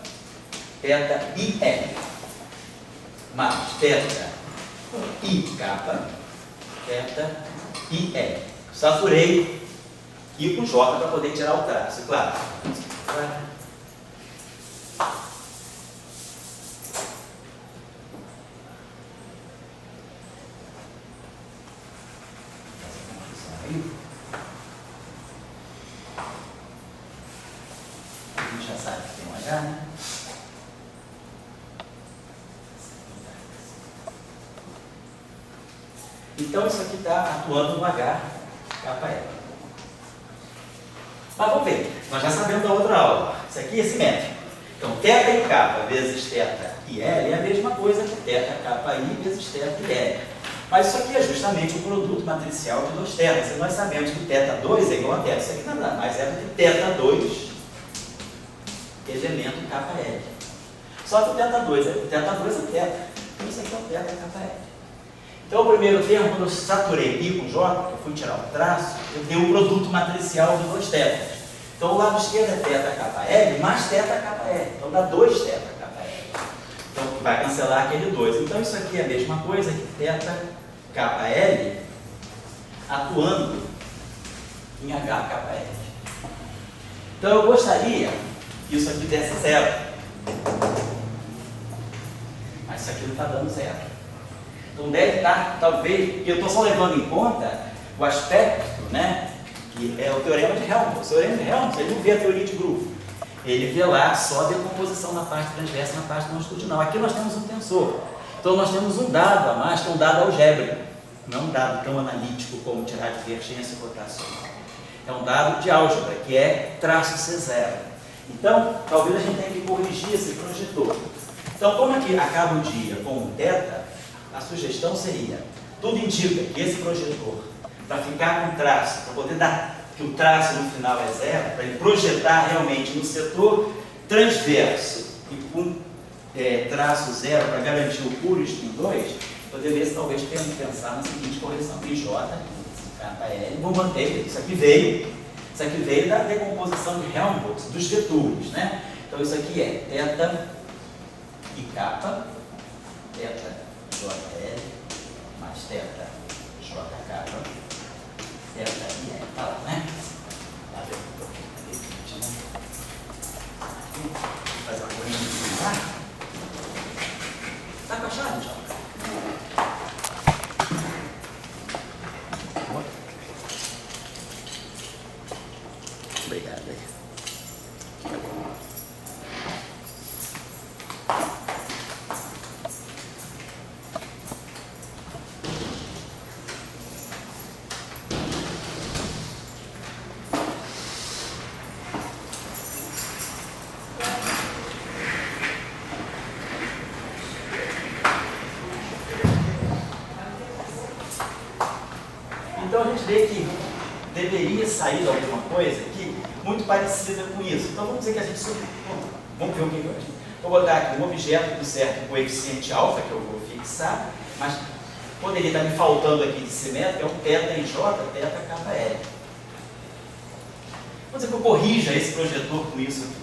θ I L, mais θ I kappa, θ I L. Saturei I com J para poder tirar o traço, claro. A gente já sabe que tem um H, né? Então isso aqui está atuando no H, kappa L. Mas vamos ver, nós já sabemos da outra aula. Isso aqui é simétrico. Então, θ e kappa vezes θ e L é a mesma coisa que θ kappa I vezes θ e L. Mas isso aqui é justamente o produto matricial de dois θs. E nós sabemos que θ2 é igual a θ. Isso aqui nada mais é do que θ2 elemento kappa L. Só que o θ2 é θ. Então isso aqui é o θ kappa L. Então, o primeiro termo, quando eu saturei I com J, que eu fui tirar o traço, eu dei o produto matricial de dois θs. Então, o lado esquerdo é θ kappa L mais θ kappa L. Então, dá 2 θ kappa L. Então, vai cancelar aquele 2. Então, isso aqui é a mesma coisa que θ kappa L atuando em H kappa L. Então, eu gostaria que isso aqui desse zero. Mas isso aqui não está dando zero. Então deve estar, talvez, porque eu estou só levando em conta o aspecto, né, que é o teorema de Helmholtz. O teorema de Helmholtz, ele não vê a teoria de grupo. Ele vê lá só a decomposição na parte transversa, na parte longitudinal. Aqui nós temos um tensor. Então nós temos um dado a mais, que é um dado algébrico. Não é um dado tão analítico como tirar divergência e rotação. É um dado de álgebra, que é traço C0. Então, talvez a gente tenha que corrigir esse projetor. Então, como aqui acaba o dia com um θ, a sugestão seria, tudo indica que esse projetor, para ficar com traço, para poder dar que o traço no final é zero, para ele projetar realmente no setor transverso e com traço zero, para garantir o puro spin 2, eu deveria talvez pensar na seguinte correção, IJ, kappa L, vou manter, isso aqui veio da decomposição de Helmholtz, dos vetores, né? Então isso aqui é θ e kappa, θ JL mais θ J kappa, θ I L. Tá lá, né? Tá vendo um pouquinho ali, né? Vou fazer uma corrente lá. Tá com a chave, João? Obrigado aí. Então a gente vê que deveria sair alguma coisa aqui muito parecida com isso. Então vamos dizer que a gente vamos ver o que é hoje. Vou botar aqui um objeto com certo coeficiente alfa que eu vou fixar, mas poderia estar me faltando aqui de simétrica, é um θ em J, θ kappa L. Vamos dizer que eu corrija esse projetor com isso aqui.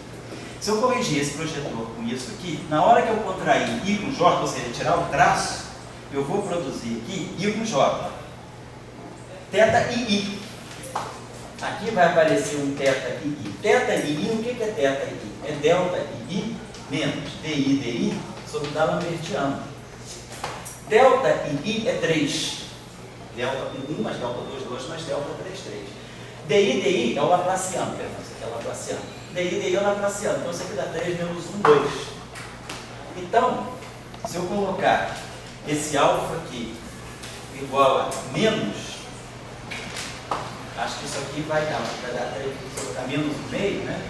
Se eu corrigir esse projetor com isso aqui, na hora que eu contrair I com J, ou seja, tirar o traço, eu vou produzir aqui I com J. θ e I. Aqui vai aparecer um θ e I. Θ e I, o que é θ e I? É delta e I menos DI sobre o lambertiano. Delta e I é 3. Delta com 1 mais delta 2 mais delta 3, 3. DI é o laplaciano, perdão, isso aqui é o laplaciano. DI é o laplaciano, então isso aqui dá 3 menos 1, 2. Então, se eu colocar esse alfa aqui igual a menos, acho que isso aqui vai dar 3, vou colocar menos 1,5, né?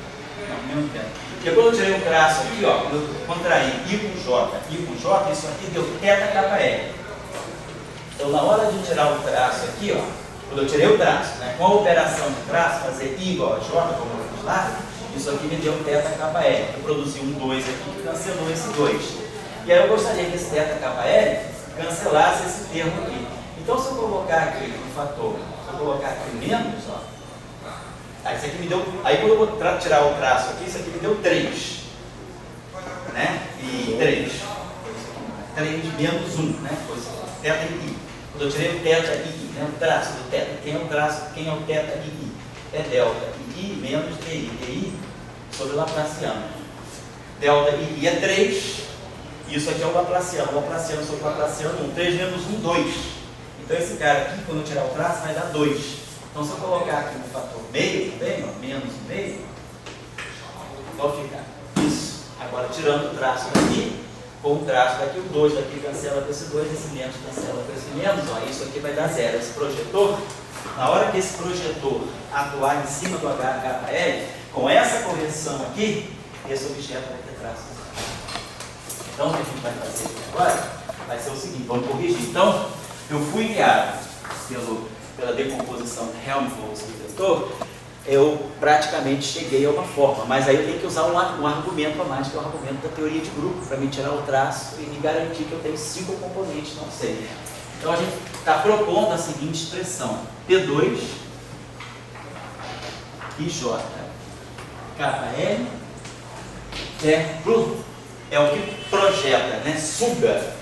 Não, menos 10. Porque quando eu tirei o traço aqui, ó, quando eu contraí I com J, isso aqui deu θ kappa L. Então, na hora de tirar o traço aqui, ó, quando eu tirei o traço, né, com a operação de traço, fazer I igual a J, como eu fiz lá, isso aqui me deu θ kappa L. Eu produzi um 2 aqui que cancelou esse 2. E aí eu gostaria que esse θ kappa L cancelasse esse termo aqui. Então, se eu colocar aqui um fator, se eu colocar aqui menos, ó, aí isso aqui me deu, aí quando eu vou tirar o traço aqui, isso aqui me deu 3. Né? E 3. 3 menos 1, né? Θ e I. Quando eu tirei o θ e I, né? O traço do θ, quem é o traço, quem é o θ e I? É delta I menos DI. DI sobre o Laplaciano. Delta I é 3. Isso aqui é o Laplaciano. O Laplaciano sobre o Laplaciano 1. 3 menos 1, 2. Então esse cara aqui, quando eu tirar o traço, vai dar 2. Então se eu colocar aqui no fator meio também, ó, menos meio, vai ficar isso. Agora tirando o traço daqui, com o traço daqui, o 2 daqui cancela com esse 2, esse menos cancela com esse menos, ó, isso aqui vai dar 0. Esse projetor, na hora que esse projetor atuar em cima do HKL, com essa correção aqui, esse objeto vai ter traço. Então, o que a gente vai fazer aqui agora vai ser o seguinte, vamos corrigir. Então, eu fui guiado pela decomposição Helmholtz do vetor, eu praticamente cheguei a uma forma, mas aí eu tenho que usar um argumento a mais, que é o argumento da teoria de grupo, para me tirar o traço e me garantir que eu tenho 5 componentes, não sei. Então a gente está propondo a seguinte expressão: P2 IJ KL é o que projeta, né, suga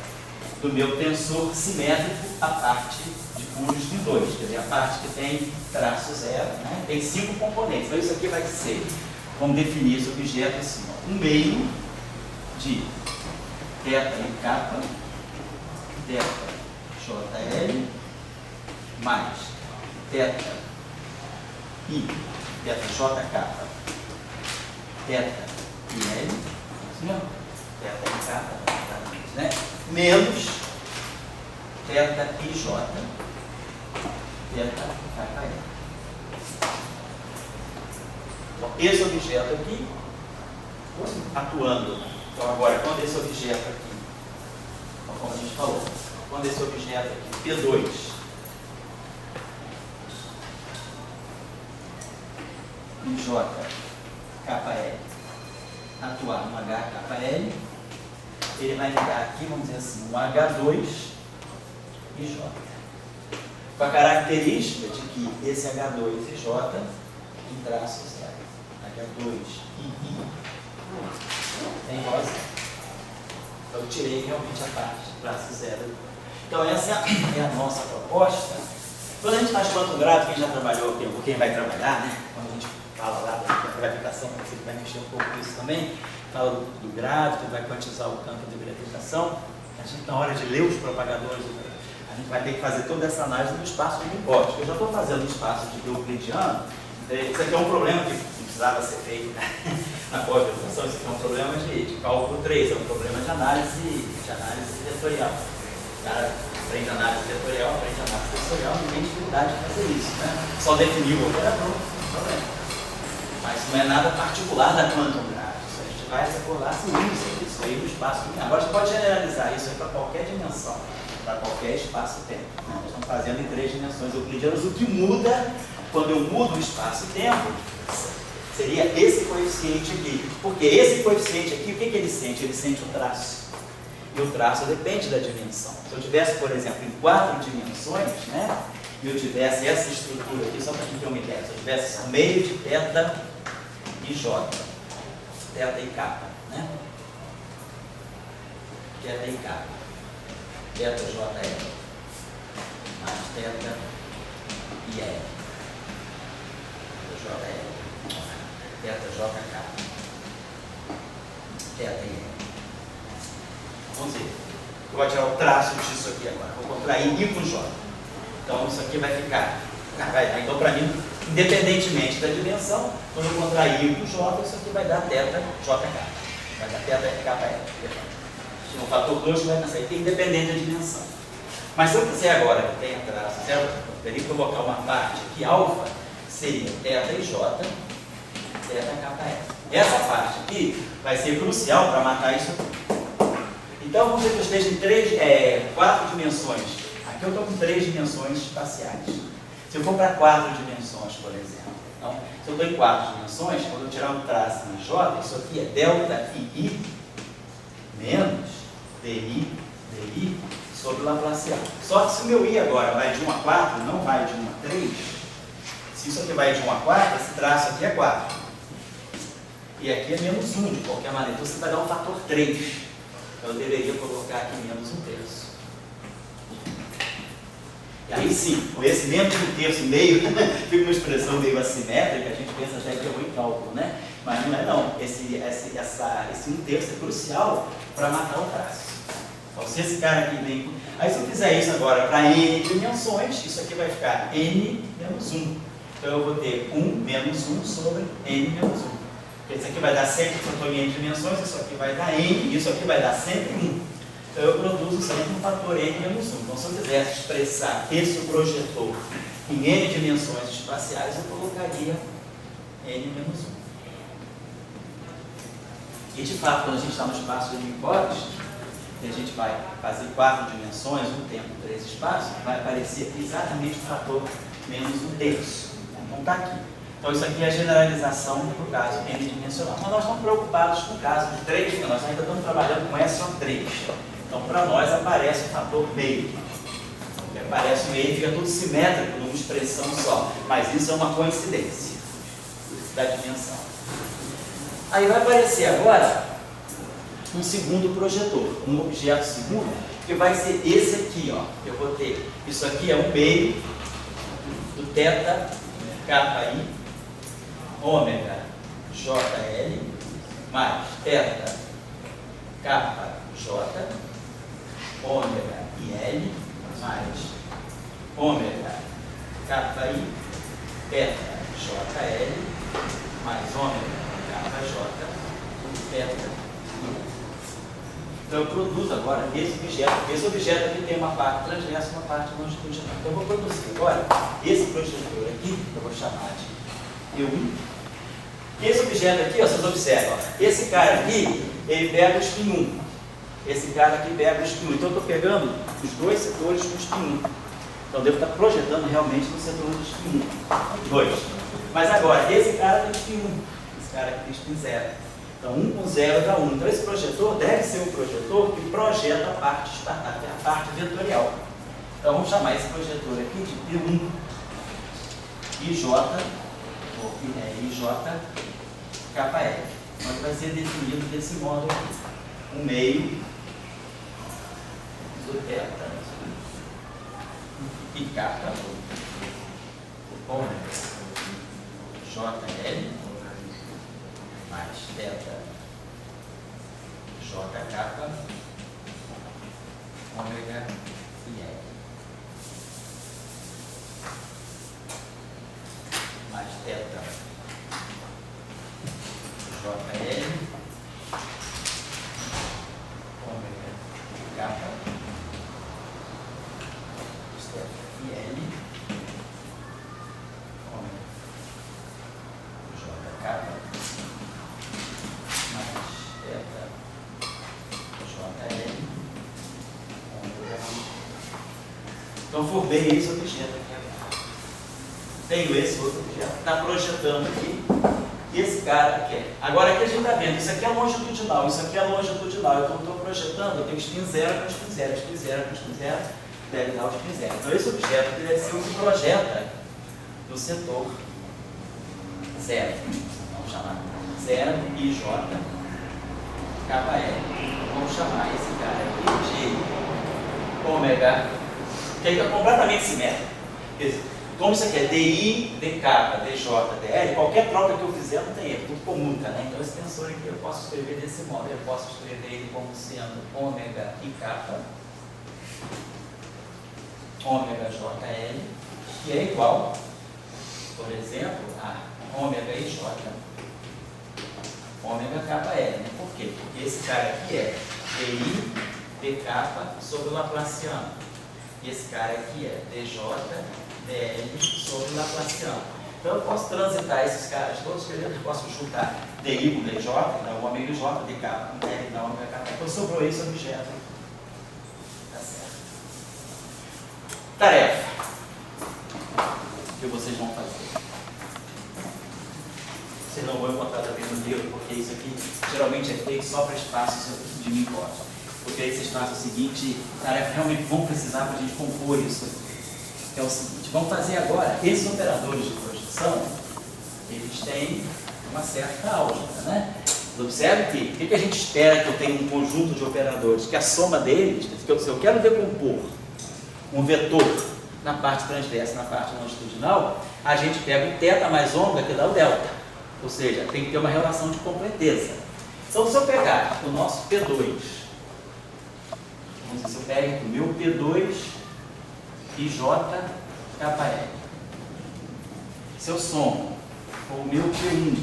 do meu tensor simétrico a parte de furos de 2, quer dizer, a parte que tem traço 0, né, tem 5 componentes. Então isso aqui vai ser, vamos definir esse objeto assim, ó, um meio de θ e kappa, θ JL, mais θ I, θ J kappa, θ I L, assim, ó, θ I kappa, né, menos θ I J, θ kappa L. Então, esse objeto aqui, atuando. Então, agora, quando esse objeto aqui, como a gente falou, quando esse objeto aqui, P2, IJ, KL, atuar no HKL, ele vai me dar aqui, vamos dizer assim, um H2 IJ. Com a característica de que esse H2 IJ em traço 0. H2 II em rosa. Então eu tirei realmente a parte de traço 0. Então essa é a nossa proposta. Quando a gente faz quantum gráfico, quem já trabalhou, quem vai trabalhar, né? Quando a gente fala lá da gravitação, você vai mexer um pouco com isso também, fala do gráfico, vai quantizar o campo de gravitação. A gente, na hora de ler os propagadores, a gente vai ter que fazer toda essa análise do espaço de Hilbert. Eu já estou fazendo o espaço de euclidiano. Isso aqui é um problema que precisava ser feito, né? Na pós-graduação. Isso aqui é um problema de cálculo 3, é um problema de análise vetorial. O cara aprende análise vetorial, aprende análise vetorial, não tem dificuldade de fazer isso, né? Só definir o operador, não tem problema. Mas não é nada particular da quantum gráfica. Isso a gente vai recordar se usa isso aí no espaço. Agora você pode generalizar isso aí para qualquer dimensão, para qualquer espaço-tempo. Nós estamos fazendo em 3 dimensões euclidianas. O que muda quando eu mudo o espaço e tempo seria esse coeficiente aqui. Porque esse coeficiente aqui, o que ele sente? Ele sente o traço. E o traço depende da dimensão. Se eu tivesse, por exemplo, em 4 dimensões, né, e eu tivesse essa estrutura aqui, só para a gente ter uma ideia, se eu tivesse um meio de θ e J, θ e kappa, né? θ e kappa, θ JL, mais θ e L, JL, θ JK, θ e L. Vamos ver. Eu vou tirar o traço disso aqui agora. Vou contrair I com J. Então isso aqui vai ficar. Então para mim, independentemente da dimensão, quando eu contrair I com J, isso aqui vai dar θ JK. Vai dar θ KL. O fator 2 vai nascer, independente da dimensão. Mas se eu quiser agora que tenha traço zero, eu teria que colocar uma parte aqui, alfa, seria θ e J, θ KL. Essa parte aqui vai ser crucial para matar isso aqui. Então, vamos dizer que eu esteja em 4 dimensões. Aqui eu estou com 3 dimensões espaciais. Se eu for para 4 dimensões, por exemplo, então, se eu estou em 4 dimensões, quando eu tirar um traço na J, isso aqui é delta I menos DI sobre Laplaciano. Só que se o meu I agora vai de 1 a 4, não vai de 1 a 3, se isso aqui vai de 1 a 4, esse traço aqui é 4. E aqui é menos 1, de qualquer maneira. Então você vai dar um fator 3. Então eu deveria colocar aqui menos 1/3. E aí sim, com esse menos 1/3 meio, fica uma expressão meio assimétrica, a gente pensa até que é ruim cálculo, né? Mas não é não. Esse 1/3 é crucial para matar o traço. Então se esse cara aqui vem... Aí se eu fizer isso agora para n dimensões, isso aqui vai ficar n menos 1. Então eu vou ter 1 menos 1 sobre n menos 1. Porque isso aqui vai dar sempre, se eu estou em n dimensões, isso aqui vai dar n, e isso aqui vai dar sempre 1. Então eu produzo sempre um fator n menos 1. Então se eu quisesse expressar esse projetor em n dimensões espaciais, eu colocaria n menos 1. E de fato, quando a gente está no espaço de hipótese, que a gente vai fazer 4 dimensões, um tempo, 3 espaços, vai aparecer exatamente o fator menos 1/3. Então está aqui. Então isso aqui é a generalização do caso n-dimensional. Mas nós estamos preocupados com o caso de 3, porque nós ainda estamos trabalhando com S3. Então para nós aparece o fator meio. Aparece o meio e fica tudo simétrico numa expressão só. Mas isso é uma coincidência da dimensão. Aí vai aparecer agora um segundo projetor, um objeto segundo, que vai ser esse aqui, ó. Eu vou ter, isso aqui é um meio do θ, KI, ômega, JL, mais θ, KJ, ômega IL, mais ômega, KI, θ, JL, mais ômega, KJ, θ. Então eu produzo agora esse objeto aqui tem uma parte transversa e uma parte longitudinal. Então eu vou produzir agora esse projetor aqui, que eu vou chamar de E1. Esse objeto aqui, ó, vocês observam, ó, esse cara aqui, ele pega o spin 1. Esse cara aqui pega o spin 1. Então eu estou pegando os dois setores do spin 1. Então eu devo estar projetando realmente no setor do spin 1. 2. Mas agora, esse cara tem spin 1. Esse cara aqui tem spin 0. Então, 1 com 0 dá 1. Então, esse projetor deve ser um projetor que projeta a parte vetorial. Então, vamos chamar esse projetor aqui de P1 IJ, ou IJ, KL. Então, vai ser definido desse modo aqui. Um meio do θ e K, ômega, JL, mais θ, JK, ômega e L. Mais θ, JL, ômega K, θ e L, ômega JK. Então, formei esse objeto aqui agora. Tenho esse outro objeto, está projetando aqui, e esse cara aqui. Agora aqui a gente está vendo, isso aqui é longitudinal, isso aqui é longitudinal. Então, eu estou projetando, eu tenho spin 0 com spin 0, spin 0 com spin 0, deve dar o spin 0. Então, esse objeto deve ser o que projeta no setor 0. Vamos chamar 0 IJ, KL. Vamos chamar esse cara aqui de ômega, que aí está completamente simétrico. Como isso aqui é DI, DK, DJ, DL, qualquer troca que eu fizer não tem erro, tudo comuta, né? Então esse tensor aqui eu posso escrever desse modo, eu posso escrever ele como sendo ômega e K, ômega JL, que é igual, por exemplo, a ômega IJ, ômega KL, né? Por quê? Porque esse cara aqui é DI, DK sobre o Laplaciano. E esse cara aqui é DJ, DL sobre o Laplaciano. Então eu posso transitar esses caras todos, eu posso juntar DI com DJ, dá o ômega J, DK com DL, dá o ômega K. Então sobrou esse objeto. Tá certo. Tarefa. O que vocês vão fazer? Vocês não vão encontrar também no livro, porque isso aqui geralmente é feito só para espaços de micose. Porque aí vocês fazem o seguinte, tarefa realmente vão precisar para a gente compor isso aqui. É o seguinte, vamos fazer agora, esses operadores de projeção, eles têm uma certa álgebra, né? Observe que o que a gente espera que eu tenha um conjunto de operadores, que a soma deles, se eu quero decompor um vetor na parte transversa e na parte longitudinal, a gente pega o θ mais ômega que dá o delta. Ou seja, tem que ter uma relação de completeza. Então, se eu pegar o nosso P2, vamos dizer, se eu pego o meu P2 e J KL, se eu somo com o meu P1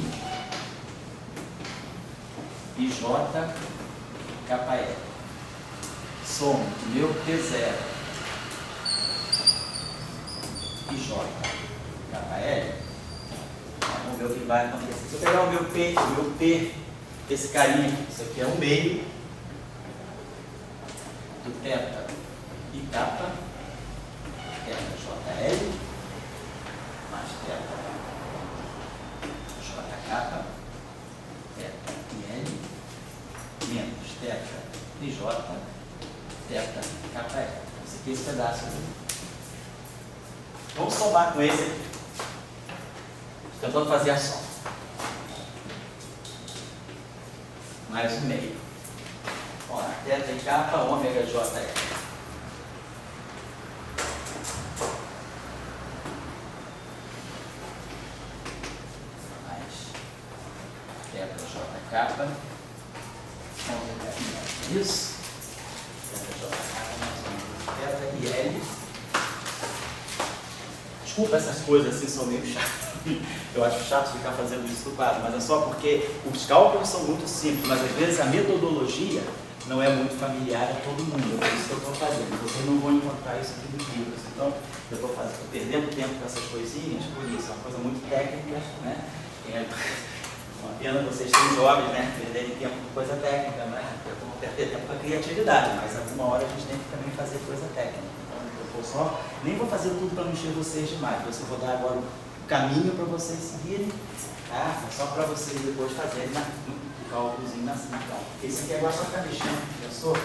e J KL, somo o meu P0 e J KL, vamos ver o que vai acontecer. Se eu pegar o meu P, esse carinha aqui, isso aqui é o meio do θ e kappa, JL, mais θ JK, θ e L, menos θ e J, θ KL. Esse aqui é esse pedaço aqui. Vamos somar com esse aqui. Tentando fazer a soma. Mais um meio. Olha, θ e kappa, ômega JL. Kappa, isso, θ e L. Desculpa, essas coisas assim são meio chatas. Eu acho chato ficar fazendo isso no quadro, mas é só porque os cálculos são muito simples, mas às vezes a metodologia não é muito familiar a todo mundo. É isso que eu estou fazendo. Vocês não vão encontrar isso aqui nos livros. Então, eu estou perdendo tempo com essas coisinhas, por isso, é uma coisa muito técnica, né? Uma pena vocês serem jovens, né? Perderem tempo com coisa técnica, né? Eu vou perder tempo com a criatividade, mas alguma hora a gente tem que também fazer coisa técnica. Então, eu vou só, nem vou fazer tudo para não encher vocês demais, eu vou dar agora o caminho para vocês seguirem, tá? Só para vocês depois fazerem o cálculozinho na prova. Esse aqui agora só ficar mexendo, pensou?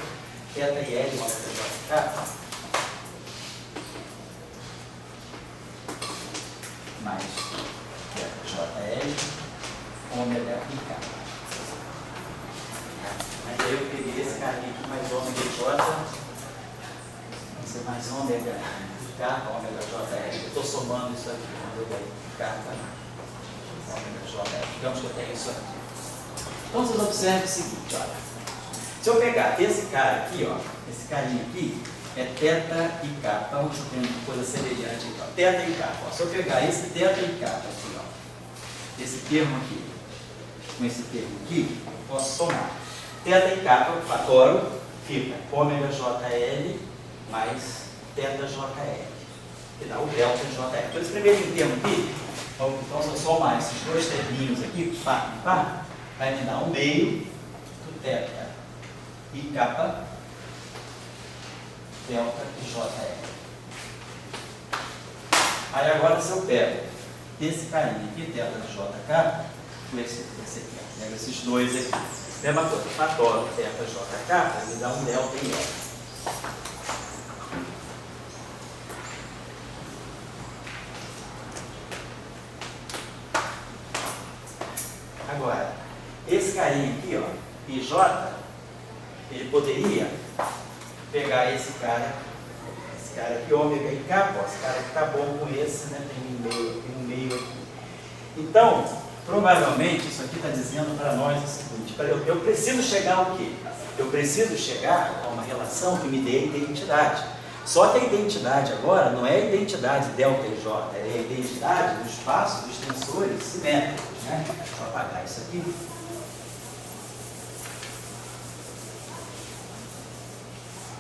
θ e L, mais JL, ômega e K. Mas aí eu peguei esse carinha aqui, mais ômega e J, vai ser mais ômega e K, ômega JL. Eu estou somando isso aqui, ômega e K, ômega JL. Digamos que eu tenho isso aqui. Então vocês observem o seguinte, olha. Se eu pegar esse cara aqui, ó, esse carinha aqui, é θ e K. Então, tem uma coisa semelhante aqui, ó. θ e K. Ó. Se eu pegar esse θ e K aqui, ó, esse termo aqui, com esse termo aqui, eu posso somar. θ e K, eu fatorial, fica ômega JL mais θ JL, que dá o delta JL. Então, esse primeiro termo aqui, então se eu somar esses dois terminhos aqui, pá e pá, vai me dar o meio do θ e kappa delta e JL. Aí agora se eu pego esse carinha aqui, delta de JK, com esse aqui, ó, pego esses dois aqui, mesma coisa, fatorial delta JK, ele dá um delta em L. Agora, esse carinha aqui, ó, IJ, ele poderia pegar esse cara aqui, ômega e K, ó, esse cara aqui tá bom com esse, né? Tem um meio aqui. Então, provavelmente, isso aqui está dizendo para nós o seguinte, eu preciso chegar ao quê? Eu preciso chegar a uma relação que me dê identidade. Só que a identidade agora não é a identidade delta e J, é a identidade do espaço dos tensores simétricos, né? Deixa eu apagar isso aqui.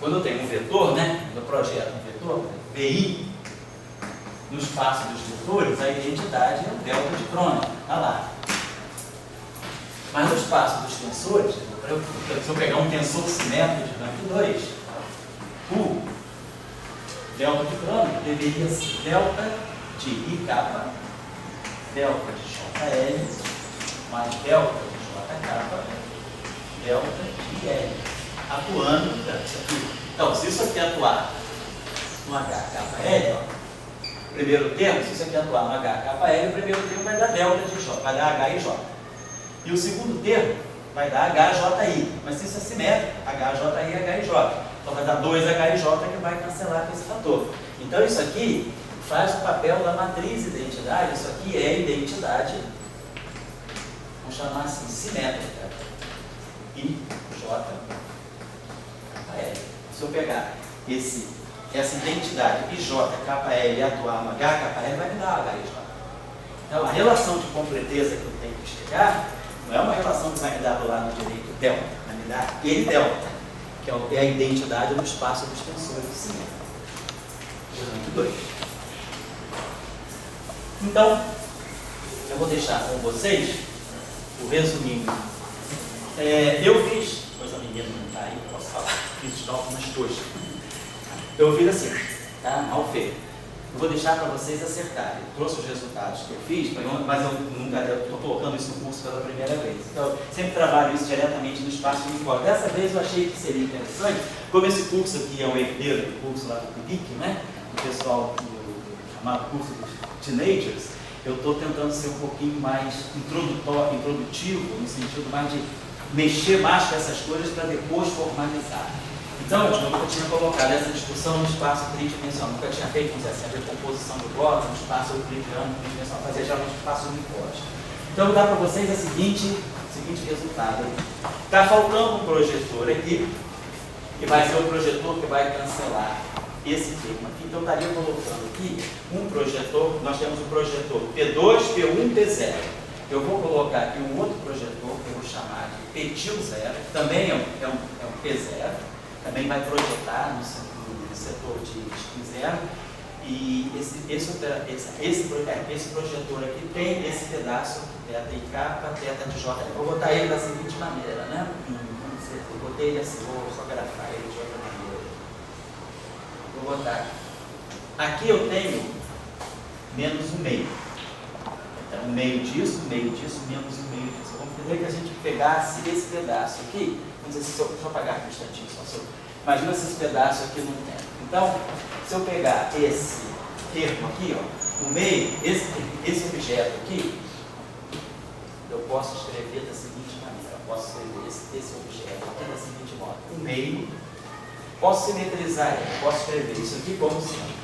Quando eu tenho um vetor, né? Eu projeto um vetor, VI, no espaço dos vetores, a identidade é o delta de Kronecker, está lá. Mas no espaço dos tensores, se eu pegar um tensor simétrico de rank 2, delta de crono deveria ser delta de I capa, delta de JL, mais delta de JK, delta de IL, atuando isso aqui. Então, se isso aqui atuar no HKL, ó, primeiro termo, se isso aqui atuar no HKL, o primeiro termo vai dar delta de J, vai dar H e J. E o segundo termo vai dar HJI, mas isso é simétrico, HJI e HIJ. Então vai dar 2HIJ que vai cancelar com esse fator. Então isso aqui faz o papel da matriz identidade, isso aqui é identidade, vamos chamar assim, simétrica. IJKL. Se eu pegar essa identidade IJKL e atuar no HKL, vai me dar HIJ. Então a relação de completeza que eu tenho que chegar não é uma relação que vai me dar do lado direito delta, vai me dar aquele delta, que é a identidade no espaço dos tensores de simétrica. Gerando 2. Então, eu vou deixar com vocês o resuminho. Eu fiz, pois a menina não está aí, posso falar, fiz os cálculos toscos. Eu fiz assim, tá? Mal feito. Eu vou deixar para vocês acertarem. Eu trouxe os resultados que eu fiz, mas eu estou colocando isso no curso pela primeira vez. Então, eu sempre trabalho isso diretamente no espaço uniforme. Dessa vez eu achei que seria interessante, como esse curso aqui é um herdeiro do curso lá do PIBIC, né? O pessoal do chamado curso dos Teenagers, eu estou tentando ser um pouquinho mais introdutivo, no sentido mais de mexer mais com essas coisas para depois formalizar. Então, eu nunca tinha colocado essa discussão no espaço tridimensional, nunca tinha feito a decomposição do bloco no espaço euclidiano, tridimensional, fazia geralmente espaço uniforme. Então, vou dar para vocês o seguinte resultado. Está faltando um projetor aqui, que vai ser o projetor que vai cancelar esse termo aqui. Então, eu estaria colocando aqui um projetor, nós temos o projetor P2, P1, P0. Eu vou colocar aqui um outro projetor, que eu vou chamar de P0, que também é um P0. Também vai projetar no setor de zero. E esse projetor aqui tem esse pedaço aqui, teta e capa, teta de J. Eu vou botar ele da seguinte maneira, né? Eu botei ele assim, vou só grafar ele de outra maneira. Vou botar. Aqui eu tenho menos um meio. Então, um meio disso, menos um meio disso. Vamos entender que a gente pegasse esse pedaço aqui. Deixa eu apagar aqui um instantinho só. Imagina se esse pedaço aqui não tem. Então, se eu pegar esse termo aqui, ó, o meio, esse objeto aqui, eu posso escrever da seguinte maneira. Eu posso escrever esse objeto aqui da seguinte modo. O meio, posso simetrizar ele, posso escrever isso aqui como sendo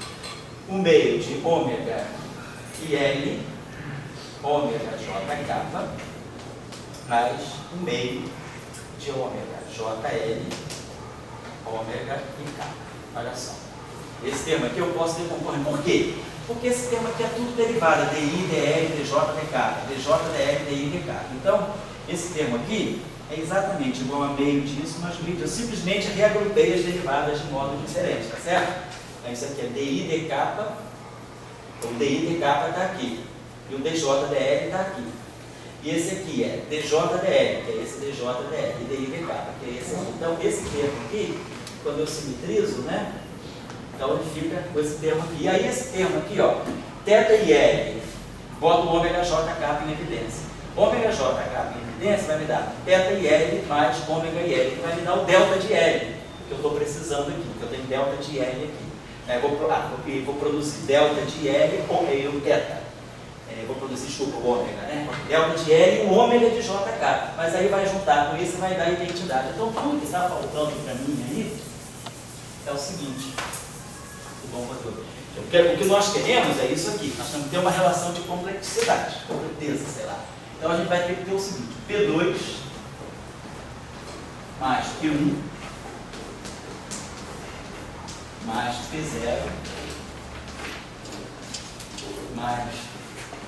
o meio de ômega e L, ômega JK, mais o meio de ômega JL, ômega e K. Olha só. Esse termo aqui eu posso decompor. Por quê? Porque esse termo aqui é tudo derivado. DI, DL, DJ, DK. DJ, DL, DI, DK. Então, esse termo aqui é exatamente igual a meio disso, mas meio disso. Eu simplesmente reagrupei as derivadas de modo diferente, tá certo? Então, isso aqui é DI, DK. O DI, DK está aqui. E o DJ, DL está aqui. E esse aqui é DJDL, que é esse DJDL, e DIDK, que é esse aqui. Então, esse termo aqui, quando eu simetrizo, né? Então, ele fica com esse termo aqui. E aí, esse termo aqui, ó, θ e L, boto o ômega JK em evidência. Ômega JK em evidência vai me dar θ e L mais ômega e L, que vai me dar o delta de L, que eu estou precisando aqui, que eu tenho delta de L aqui. Vou produzir delta de L e o θ. Vou produzir, desculpa, o ômega, né? Delta de L e o ômega de JK. Mas aí vai juntar com isso e vai dar identidade. Então, tudo que está faltando para mim aí é o seguinte. O que nós queremos é isso aqui. Nós temos que ter uma relação de complexidade, completeza, sei lá. Então, a gente vai ter que ter o seguinte. P2 mais P1 mais P0 mais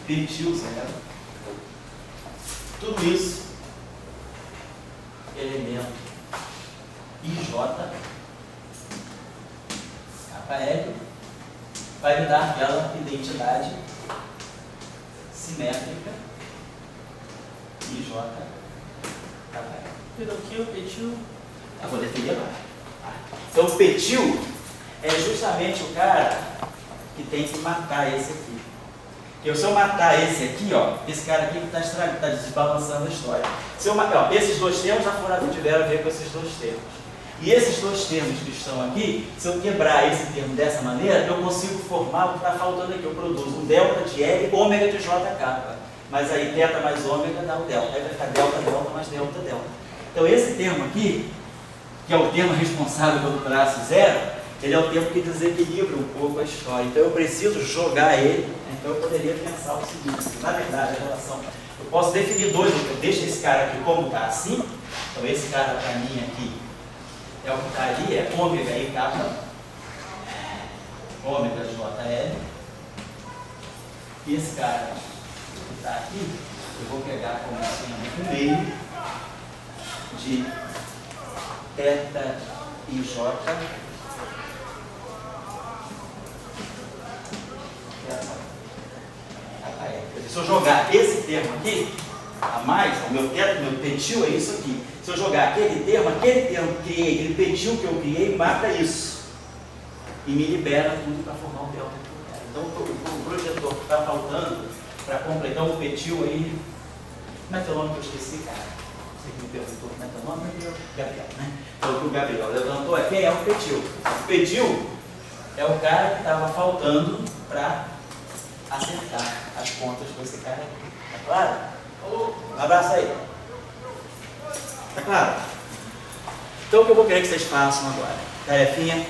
P0, tudo isso, elemento IJ, KL, vai me dar aquela identidade simétrica IJ, KL. Aqui o P2. Vou definir lá. Então, o P2 é justamente o cara que tem que matar esse aqui. Porque se eu matar esse aqui, ó, esse cara aqui está desbalançando a história. Se eu matar, ó, esses dois termos já tiveram a ver com esses dois termos. E esses dois termos que estão aqui, se eu quebrar esse termo dessa maneira, eu consigo formar o que está faltando aqui. Eu produzo um delta de L, ômega de JK. Mas aí delta mais ômega dá o delta. Aí vai ficar delta, delta mais delta, delta. Então esse termo aqui, que é o termo responsável pelo traço zero, ele é o termo que desequilibra um pouco a história. Então eu preciso jogar ele. Então eu poderia pensar o seguinte, na verdade, a relação... Eu posso definir dois, eu deixo esse cara aqui como está assim. Então esse cara para mim aqui é o que está ali, é ômega e kappa, ômega de JL. E esse cara que está aqui, eu vou pegar como sendo um meio de θ e J. Se eu jogar esse termo aqui, a mais, o meu petil é isso aqui. Se eu jogar aquele termo que eu criei, aquele petil que eu criei, mata isso. E me libera tudo para formar o delta que eu quero. Então o projetor que está faltando para completar o petil aí, como é que é o nome que eu esqueci, cara? Você que me perguntou como é que é o nome? Gabriel, né? Então o que o Gabriel levantou aqui é o petil. O petil é o cara que estava faltando para acertar as contas com esse cara aqui. Tá claro? Um abraço aí. Tá claro? Então o que eu vou querer que vocês façam agora? Tarefinha,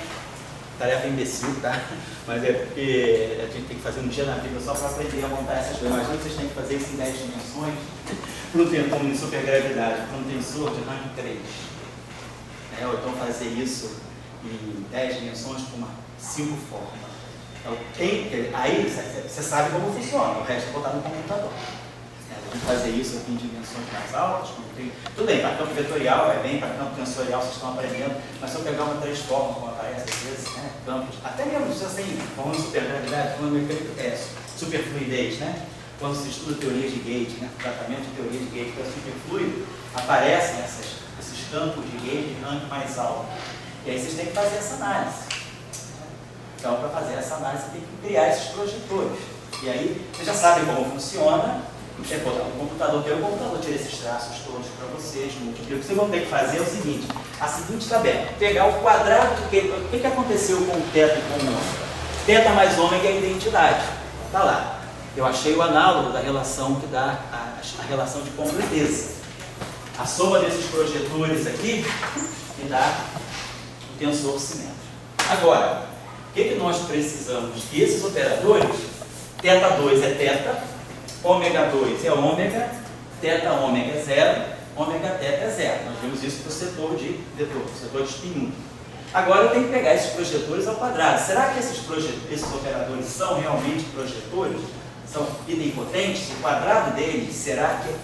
tarefa imbecil, tá? Mas é porque a gente tem que fazer um dia na vida só para aprender a montar essas coisas. Imagina que vocês têm que fazer isso em 10 dimensões, para um tensor de supergravidade, para um tensor de rank 3. Ou então fazer isso em 10 dimensões com 5 formas. Então, aí você sabe como funciona, o resto é botar no computador. A gente fazer isso aqui em dimensões mais altas, tudo bem, para campo vetorial é bem, para campo tensorial vocês estão aprendendo, mas se eu pegar uma transforma, como aparece às vezes, né, campos, até mesmo se você tem, falando de supergravidade, falando de mecânica, superfluidez, né? Quando se estuda teoria de gauge, né, tratamento de teoria de gauge que é superfluido, aparecem esses campos de gauge de rank mais alto. E aí vocês têm que fazer essa análise. Então, para fazer essa análise, tem que criar esses projetores. E aí, vocês já sabem como funciona. Você botar no computador, o computador tira esses traços todos para vocês, multiplica. O que vocês vão ter que fazer é o seguinte, a seguinte tabela, pegar o quadrado do que... O que aconteceu com o θ e com o ômega? Θ mais ômega é a identidade. Está lá. Eu achei o análogo da relação que dá a relação de completeza. A soma desses projetores aqui me dá o tensor simétrico. Agora, o que nós precisamos? Que esses operadores, θ2 é θ, ômega 2 é ômega, θ ômega é 0, ômega θ é 0. Nós vimos isso para o setor de vetor, setor de spin 1. Agora eu tenho que pegar esses projetores ao quadrado. Será que esses operadores são realmente projetores? São idempotentes? O quadrado deles, será que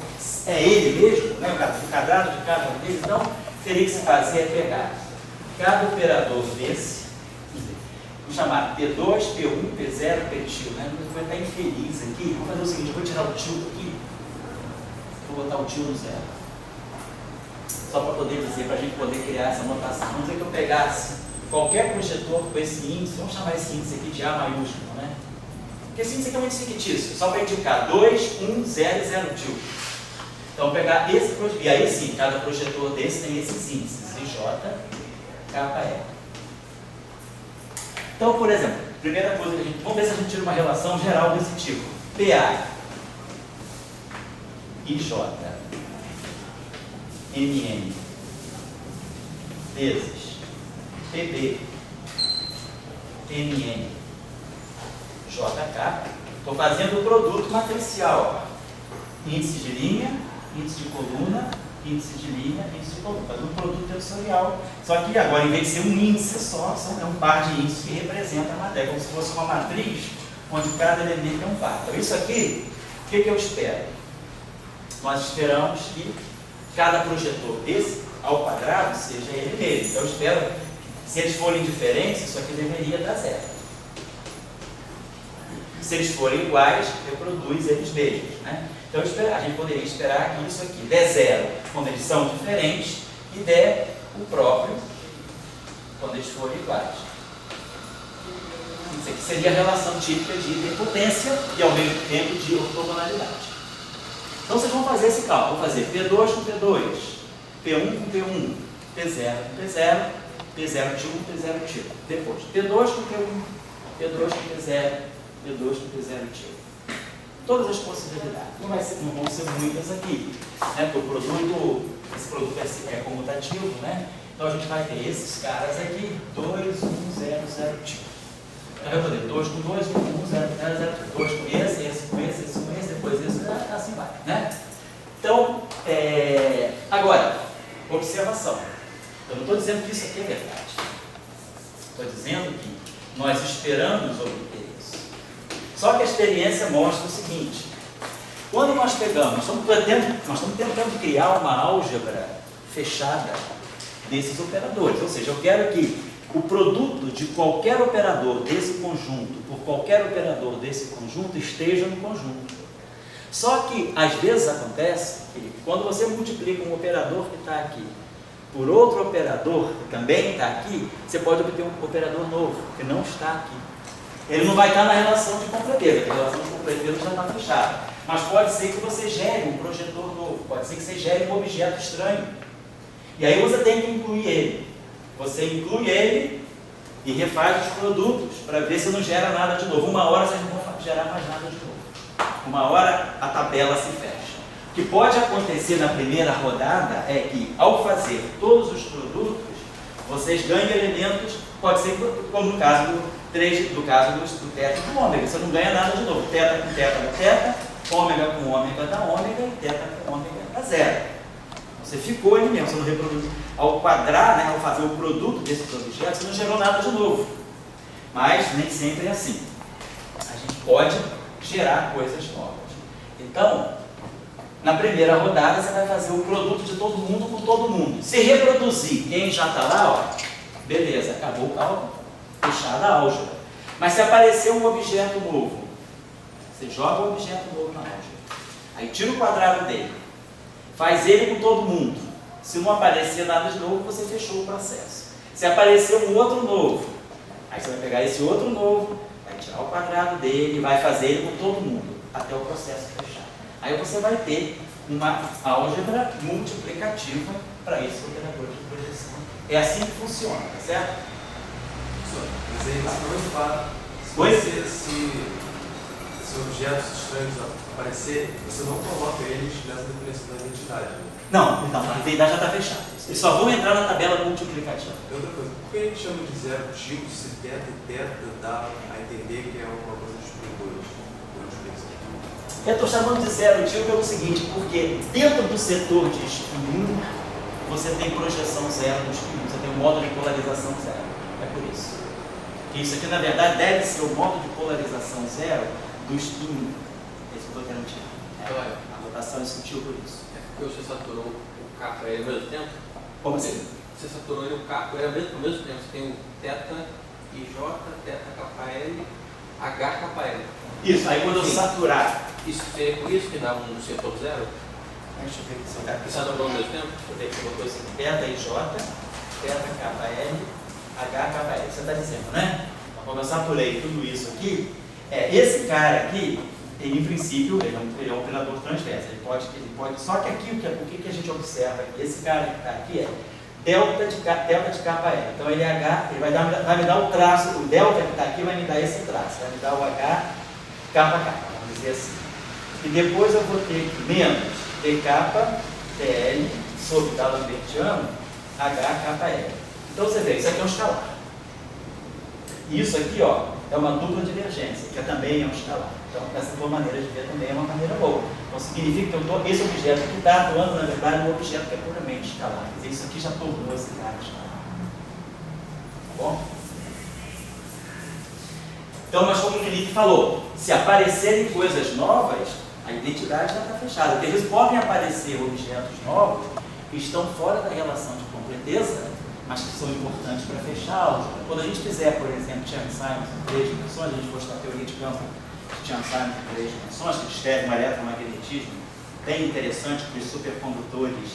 é ele mesmo? Né? O quadrado de cada um deles? Então, teria que se fazer é pegar cada operador desse, vou chamar P2, P1, P0, P-til, né? Vai estar infeliz aqui. Vou fazer o seguinte, eu vou tirar o til aqui, vou botar o til no zero. Só para poder dizer, para a gente poder criar essa notação. Vamos dizer que eu pegasse qualquer projetor com esse índice, vamos chamar esse índice aqui de A maiúsculo, né? Porque esse índice aqui é um índice fictício, só para indicar 2, 1, 0 e 0 til. Então, pegar esse projetor, e aí sim, cada projetor desse tem esses índices, J, K, E. Então, por exemplo, primeira coisa que vamos ver se a gente tira uma relação geral desse tipo. PA, IJ, MN, vezes PB, MN, JK. Estou fazendo o produto matricial. Índice de linha, índice de coluna, índice de linha, índice de coluna. Fazendo um produto tensorial. Só que agora, em vez de ser um índice só, é um par de índices que representa a matéria, como se fosse uma matriz, onde cada elemento é um par. Então, isso aqui, o que eu espero? Nós esperamos que cada projetor desse, ao quadrado, seja ele mesmo. Então, eu espero que, se eles forem diferentes, isso aqui deveria dar zero. Se eles forem iguais, reproduz eles mesmos, né? Então, a gente poderia esperar que isso aqui dê zero quando eles são diferentes e dê o próprio quando eles forem iguais. Isso aqui seria a relação típica de idempotência e ao mesmo tempo de ortogonalidade. Então vocês vão fazer esse cálculo, vão fazer P2 com P2, P1 com P1, P0 com P0, P0 de 1, P0 de 1. Depois, P2 com P1, P2 com P0, P2 com P0 de 1. Todas as possibilidades. Não vão ser muitas aqui, né? Porque esse produto é comutativo, né? Então a gente vai ter esses caras aqui, 2, 1, 0, 0, tipo. Então vai poder 2 com 2, 1 com 1, 0, 0, 0, 2 com esse com esse, esse com esse, depois esse, assim vai, né? Então, agora, observação. Eu não estou dizendo que isso aqui é verdade. Estou dizendo que nós esperamos obter isso. Só que a experiência mostra o seguinte: quando nós pegamos, nós estamos tentando criar uma álgebra fechada desses operadores. Ou seja, eu quero que o produto de qualquer operador desse conjunto por qualquer operador desse conjunto esteja no conjunto. Só que, às vezes acontece que quando você multiplica um operador que está aqui por outro operador que também está aqui, você pode obter um operador novo, que não está aqui. Ele não vai estar na relação de completeza, porque a relação de completeza já está fechada. Mas pode ser que você gere um projetor novo, pode ser que você gere um objeto estranho. E aí você tem que incluir ele. Você inclui ele e refaz os produtos para ver se não gera nada de novo. Uma hora vocês não vão gerar mais nada de novo. Uma hora a tabela se fecha. O que pode acontecer na primeira rodada é que, ao fazer todos os produtos, vocês ganham elementos, pode ser como no caso do teta e do ômega. Você não ganha nada de novo. Teta com teta dá teta, ômega com ômega dá ômega e teta com ômega dá zero. Você ficou ali mesmo, você não reproduziu. Ao quadrar, né, ao fazer o produto desses objetos, você não gerou nada de novo. Mas nem sempre é assim. A gente pode gerar coisas novas. Então, na primeira rodada, você vai fazer o produto de todo mundo com todo mundo. Se reproduzir quem já está lá, ó, beleza, acabou o cálculo, fechada a álgebra. Mas se aparecer um objeto novo, você joga o objeto novo na álgebra. Aí tira o quadrado dele. Faz ele com todo mundo. Se não aparecer nada de novo, você fechou o processo. Se aparecer um outro novo, aí você vai pegar esse outro novo, vai tirar o quadrado dele e vai fazer ele com todo mundo, até o processo fechar. Aí você vai ter uma álgebra multiplicativa para esse operador de projeção. É assim que funciona, tá certo? Mas aí você não fala. Se objetos estranhos aparecer, você não coloca eles nessa definição da identidade. Né? Não, a identidade já está fechada. Eles só vão entrar na tabela multiplicativa. Outra coisa, por que a gente chama de zero tipo se teta e teta dá a entender que é uma coisa de dois? Eu estou chamando de zero tipo pelo seguinte, porque dentro do setor de espinho, você tem projeção zero no espinho, você tem um modo de polarização zero. É por isso. Isso aqui, na verdade, deve ser o modo de polarização zero do espinho. É isso que eu estou querendo tirar. A rotação é sutil por isso. É porque você saturou o K para ele ao mesmo tempo? Como assim? Você saturou ele o K para ele ao mesmo tempo. Você tem o θ, IJ, θ, KL, H, KL. Isso, aí quando eu saturar. Isso seria por isso que dá um setor zero? Deixa eu ver se eu quero. Você saturou ao mesmo tempo? Deixa eu ver que você botou assim: θ, IJ, θ, KL, H, KL. Você está dizendo, né? Então, quando eu saturei tudo isso aqui, esse cara aqui, ele, em princípio, ele é um operador transverso. Ele pode, só que aqui, o que a gente observa aqui? Esse cara que está aqui é delta de KL. Então ele é H, ele vai me dar o traço, o delta que está aqui vai me dar esse traço, vai me dar o H, K, vamos dizer assim. E depois eu vou ter menos dK, TL, sobre o lambertiano, H, KL. Então você vê, isso aqui é um escalar. E isso aqui, ó, é uma dupla divergência, que também é um escalar. Então, essa tua maneira de ver também é uma maneira boa. Então, significa que esse objeto que está atuando, na verdade, é um objeto que é puramente escalar. Quer dizer, isso aqui já tornou esse cara escalar. Tá bom? Então, mas como o Felipe falou, se aparecerem coisas novas, a identidade já está fechada. Porque às vezes podem aparecer objetos novos que estão fora da relação de completeza, mas que são importantes para fechar a álgebra. Quando a gente fizer, por exemplo, Chern-Simons em 3 dimensões, a gente mostrar a teoria de campo de Chern-Simons em 3 dimensões, que descreve um eletromagnetismo bem interessante para os supercondutores,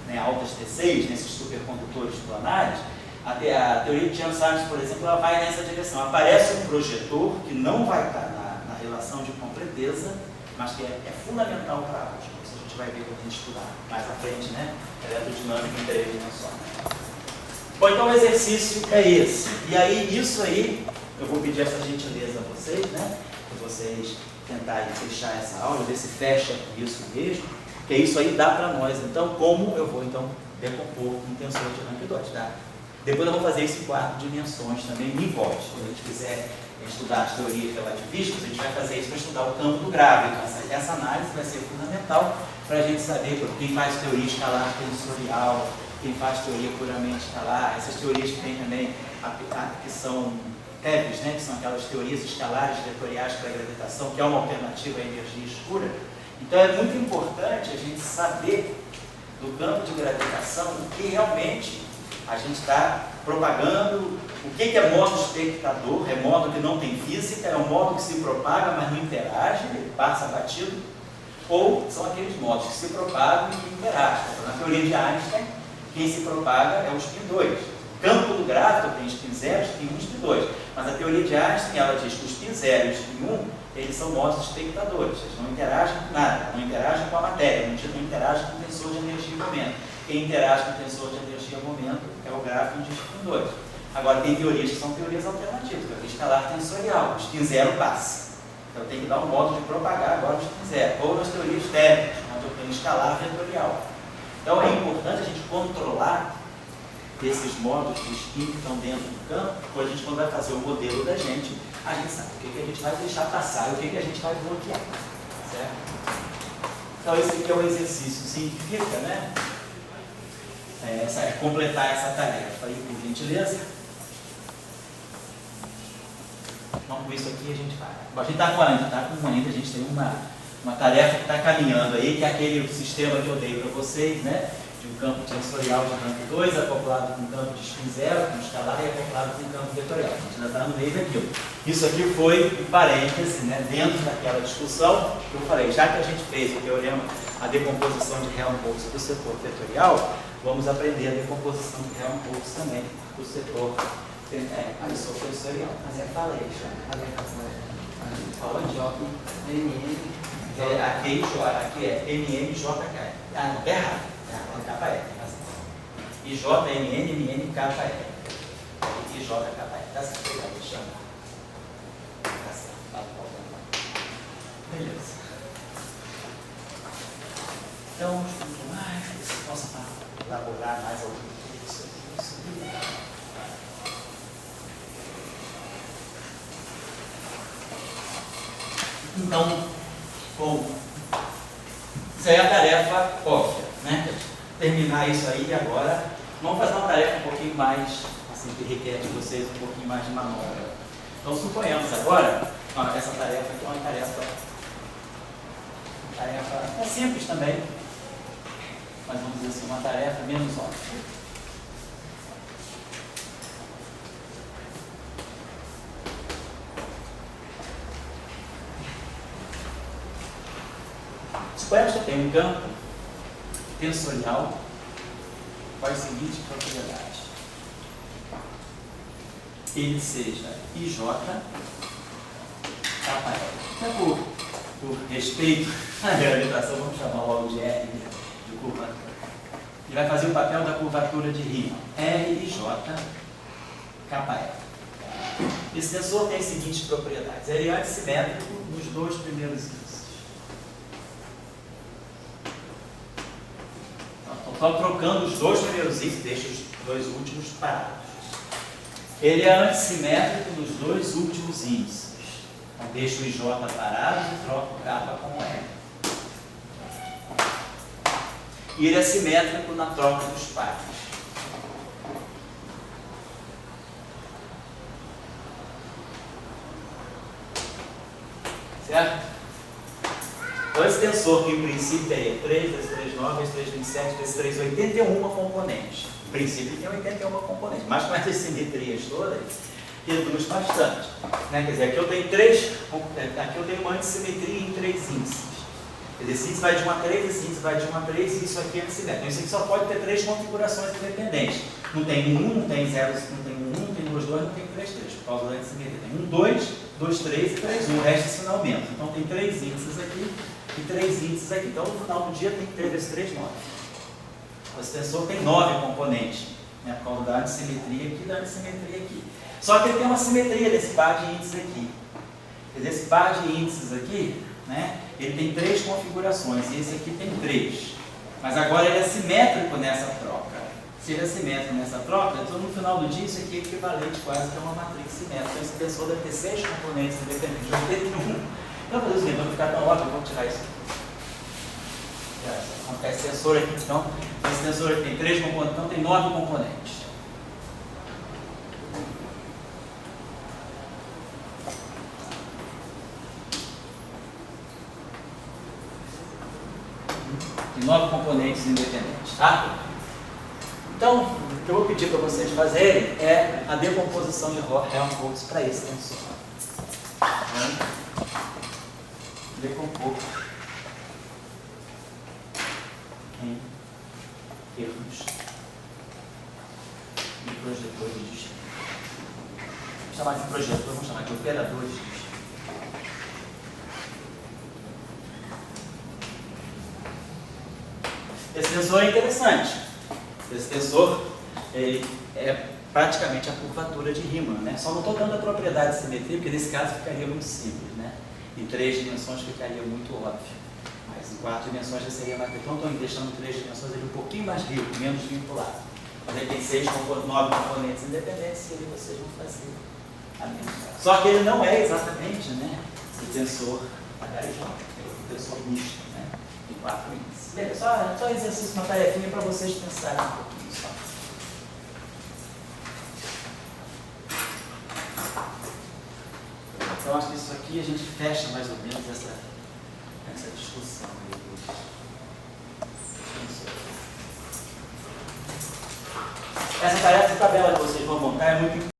né, altas T6, nesses supercondutores planares, A teoria de Chern-Simons, por exemplo, ela vai nessa direção. Aparece um projetor que não vai estar na relação de completeza, mas que é fundamental para a álgebra. Isso a gente vai ver quando a gente estudar mais à frente, né? Eletrodinâmica em 3 dimensões. Bom, então o exercício é esse. E aí, isso aí, eu vou pedir essa gentileza a vocês, né? Para vocês tentarem fechar essa aula, ver se fecha isso mesmo, porque isso aí dá para nós. Então, como eu vou, então, decompor um tensor de rank 2, tá? Depois eu vou fazer isso em 4 dimensões também, em volta. Quando a gente quiser estudar as teorias relativísticas, a gente vai fazer isso para estudar o campo do grávido. Essa análise vai ser fundamental para a gente saber quem faz teoria escalar tensorial, quem faz teoria puramente escalar, essas teorias que tem também, que são TEVs, né, que são aquelas teorias escalares vetoriais para a gravitação, que é uma alternativa à energia escura. Então é muito importante a gente saber do campo de gravitação o que realmente a gente está propagando, o que é modo espectador, é modo que não tem física, é um modo que se propaga, mas não interage, ele passa batido, ou são aqueles modos que se propagam e interagem. Na teoria de Einstein, quem se propaga é o spin 2. O campo do grávido tem spin 0, spin 1 e spin 2. Mas a teoria de Einstein, ela diz que o spin 0 e o spin 1, eles são modos espectadores, eles não interagem com nada, não interagem com a matéria, não interagem com o tensor de energia e momento. Quem interage com o tensor de energia e momento é o gráfico de spin 2. Agora, tem teorias que são teorias alternativas, teoria escalar tensorial, o spin 0 passa. Então, tem que dar um modo de propagar agora o spin 0. Ou nas teorias térmicas, onde eu tenho escalar vetorial. Então, é importante a gente controlar esses modos de spin que estão dentro do campo, depois a gente, quando vai fazer o modelo da gente sabe o que a gente vai deixar passar e o que a gente vai bloquear. Certo? Então, esse aqui é o exercício. Significa, né? Completar essa tarefa aí, por gentileza. Então, com isso aqui a gente vai. Bom, a gente está com ainda, a gente tem uma tarefa que está caminhando aí, que é aquele sistema que eu dei para vocês, né? De um campo tensorial de rank 2 acoplado com um campo de spin 0, com escalar e acoplado com um campo vetorial. A gente ainda está no meio daquilo. Isso aqui foi um parêntese, né? Dentro daquela discussão que eu falei, já que a gente fez o teorema, a decomposição de Helmholtz do setor vetorial, vamos aprender a decomposição de Helmholtz também do setor tensorial. Mas é falei, aqui é MNJK. Ah, não, é errado. KE, tem razão. IJMN, KE. IJKE. Tá certo, legal, deixa eu chamar. Tá certo, beleza. Então, muito mais, se possa elaborar mais alguma coisa sobre isso. Então, bom, isso aí é a tarefa óbvia, né? Terminar isso aí e agora vamos fazer uma tarefa um pouquinho mais, assim, que requer de vocês um pouquinho mais de manobra. Então, suponhamos agora, essa tarefa aqui é uma tarefa é simples também, mas vamos dizer assim, uma tarefa menos óbvia. Suponhamos que eu tenho um campo tensorial com as seguintes propriedades. Ele seja IJ, KL. Então, por respeito à gravitação, vamos chamar logo de R de curvatura. Ele vai fazer o papel da curvatura de Riemann. RJ, KL. Esse tensor tem as seguintes propriedades. Ele é antissimétrico nos dois primeiros índices. Então, trocando os dois primeiros índices, deixa os dois últimos parados. Ele é antissimétrico nos dois últimos índices. Então, deixa o IJ parado e troca o K com o R. E ele é simétrico na troca dos pares. Certo? Então, esse tensor que em princípio teria 3 vezes 3, 9 vezes 3, 27 vezes 3, 81 componentes. Em princípio tem 81 componentes, mas com essas simetrias todas, reduz bastante. Né? Quer dizer, aqui eu tenho uma antissimetria em 3 índices. Esse índice vai de 1 a 3, esse índice vai de 1 a 3 e isso aqui é assimétrico. Então, isso aqui só pode ter 3 configurações independentes. Não tem 1, não tem 0, não tem 1, não tem 2, 2, não tem 3, 3, por causa da assimetria. Tem 1, 2, 2, 3 e 3, 1. O resto é sinal aumenta. Então, tem 3 índices aqui e 3 índices aqui. Então, no final do dia, tem que ter esses 3 9. O extensor tem 9 componentes, né, por causa da antissimetria aqui e da antissimetria aqui. Só que ele tem uma simetria desse par de índices aqui. Esse par de índices aqui, né, ele tem 3 configurações e esse aqui tem 3. Mas agora ele é simétrico nessa troca. Se ele é simétrico nessa troca, então no final do dia isso aqui é equivalente quase que a uma matriz simétrica. Então esse tensor deve ter 6 componentes independentes de 81. Então vou fazer o seguinte, vai ficar tão ótimo, vamos tirar isso. Esse tensor aqui, então, esse tensor aqui tem 3 componentes, então tem 9 componentes. De 9 componentes independentes, tá? Então, o que eu vou pedir para vocês fazerem é a decomposição de Helmholtz para esse tensor. Decompor em termos de projetores distintos. Vamos chamar de projetor, vamos chamar de operadores distintos. Esse tensor é interessante. Esse tensor ele é praticamente a curvatura de Riemann, né? Só não estou dando a propriedade de simetria, porque nesse caso ficaria muito simples, né? Em 3 dimensões ficaria muito óbvio. Mas em 4 dimensões já seria mais. Então estou deixando 3 dimensões ele um pouquinho mais rico, menos vinculado. Mas ele tem 9 componentes independentes e aí vocês vão fazer a mesma coisa. Só que ele não é exatamente, né, o tensor H-J, é o tensor misto, né? De 4 índices. Beleza, só exercício, uma tarefinha para vocês pensarem um pouquinho só. Então, acho que isso aqui a gente fecha mais ou menos essa discussão aí dos tensores. Essa tarefa de tabela que vocês vão montar é muito importante.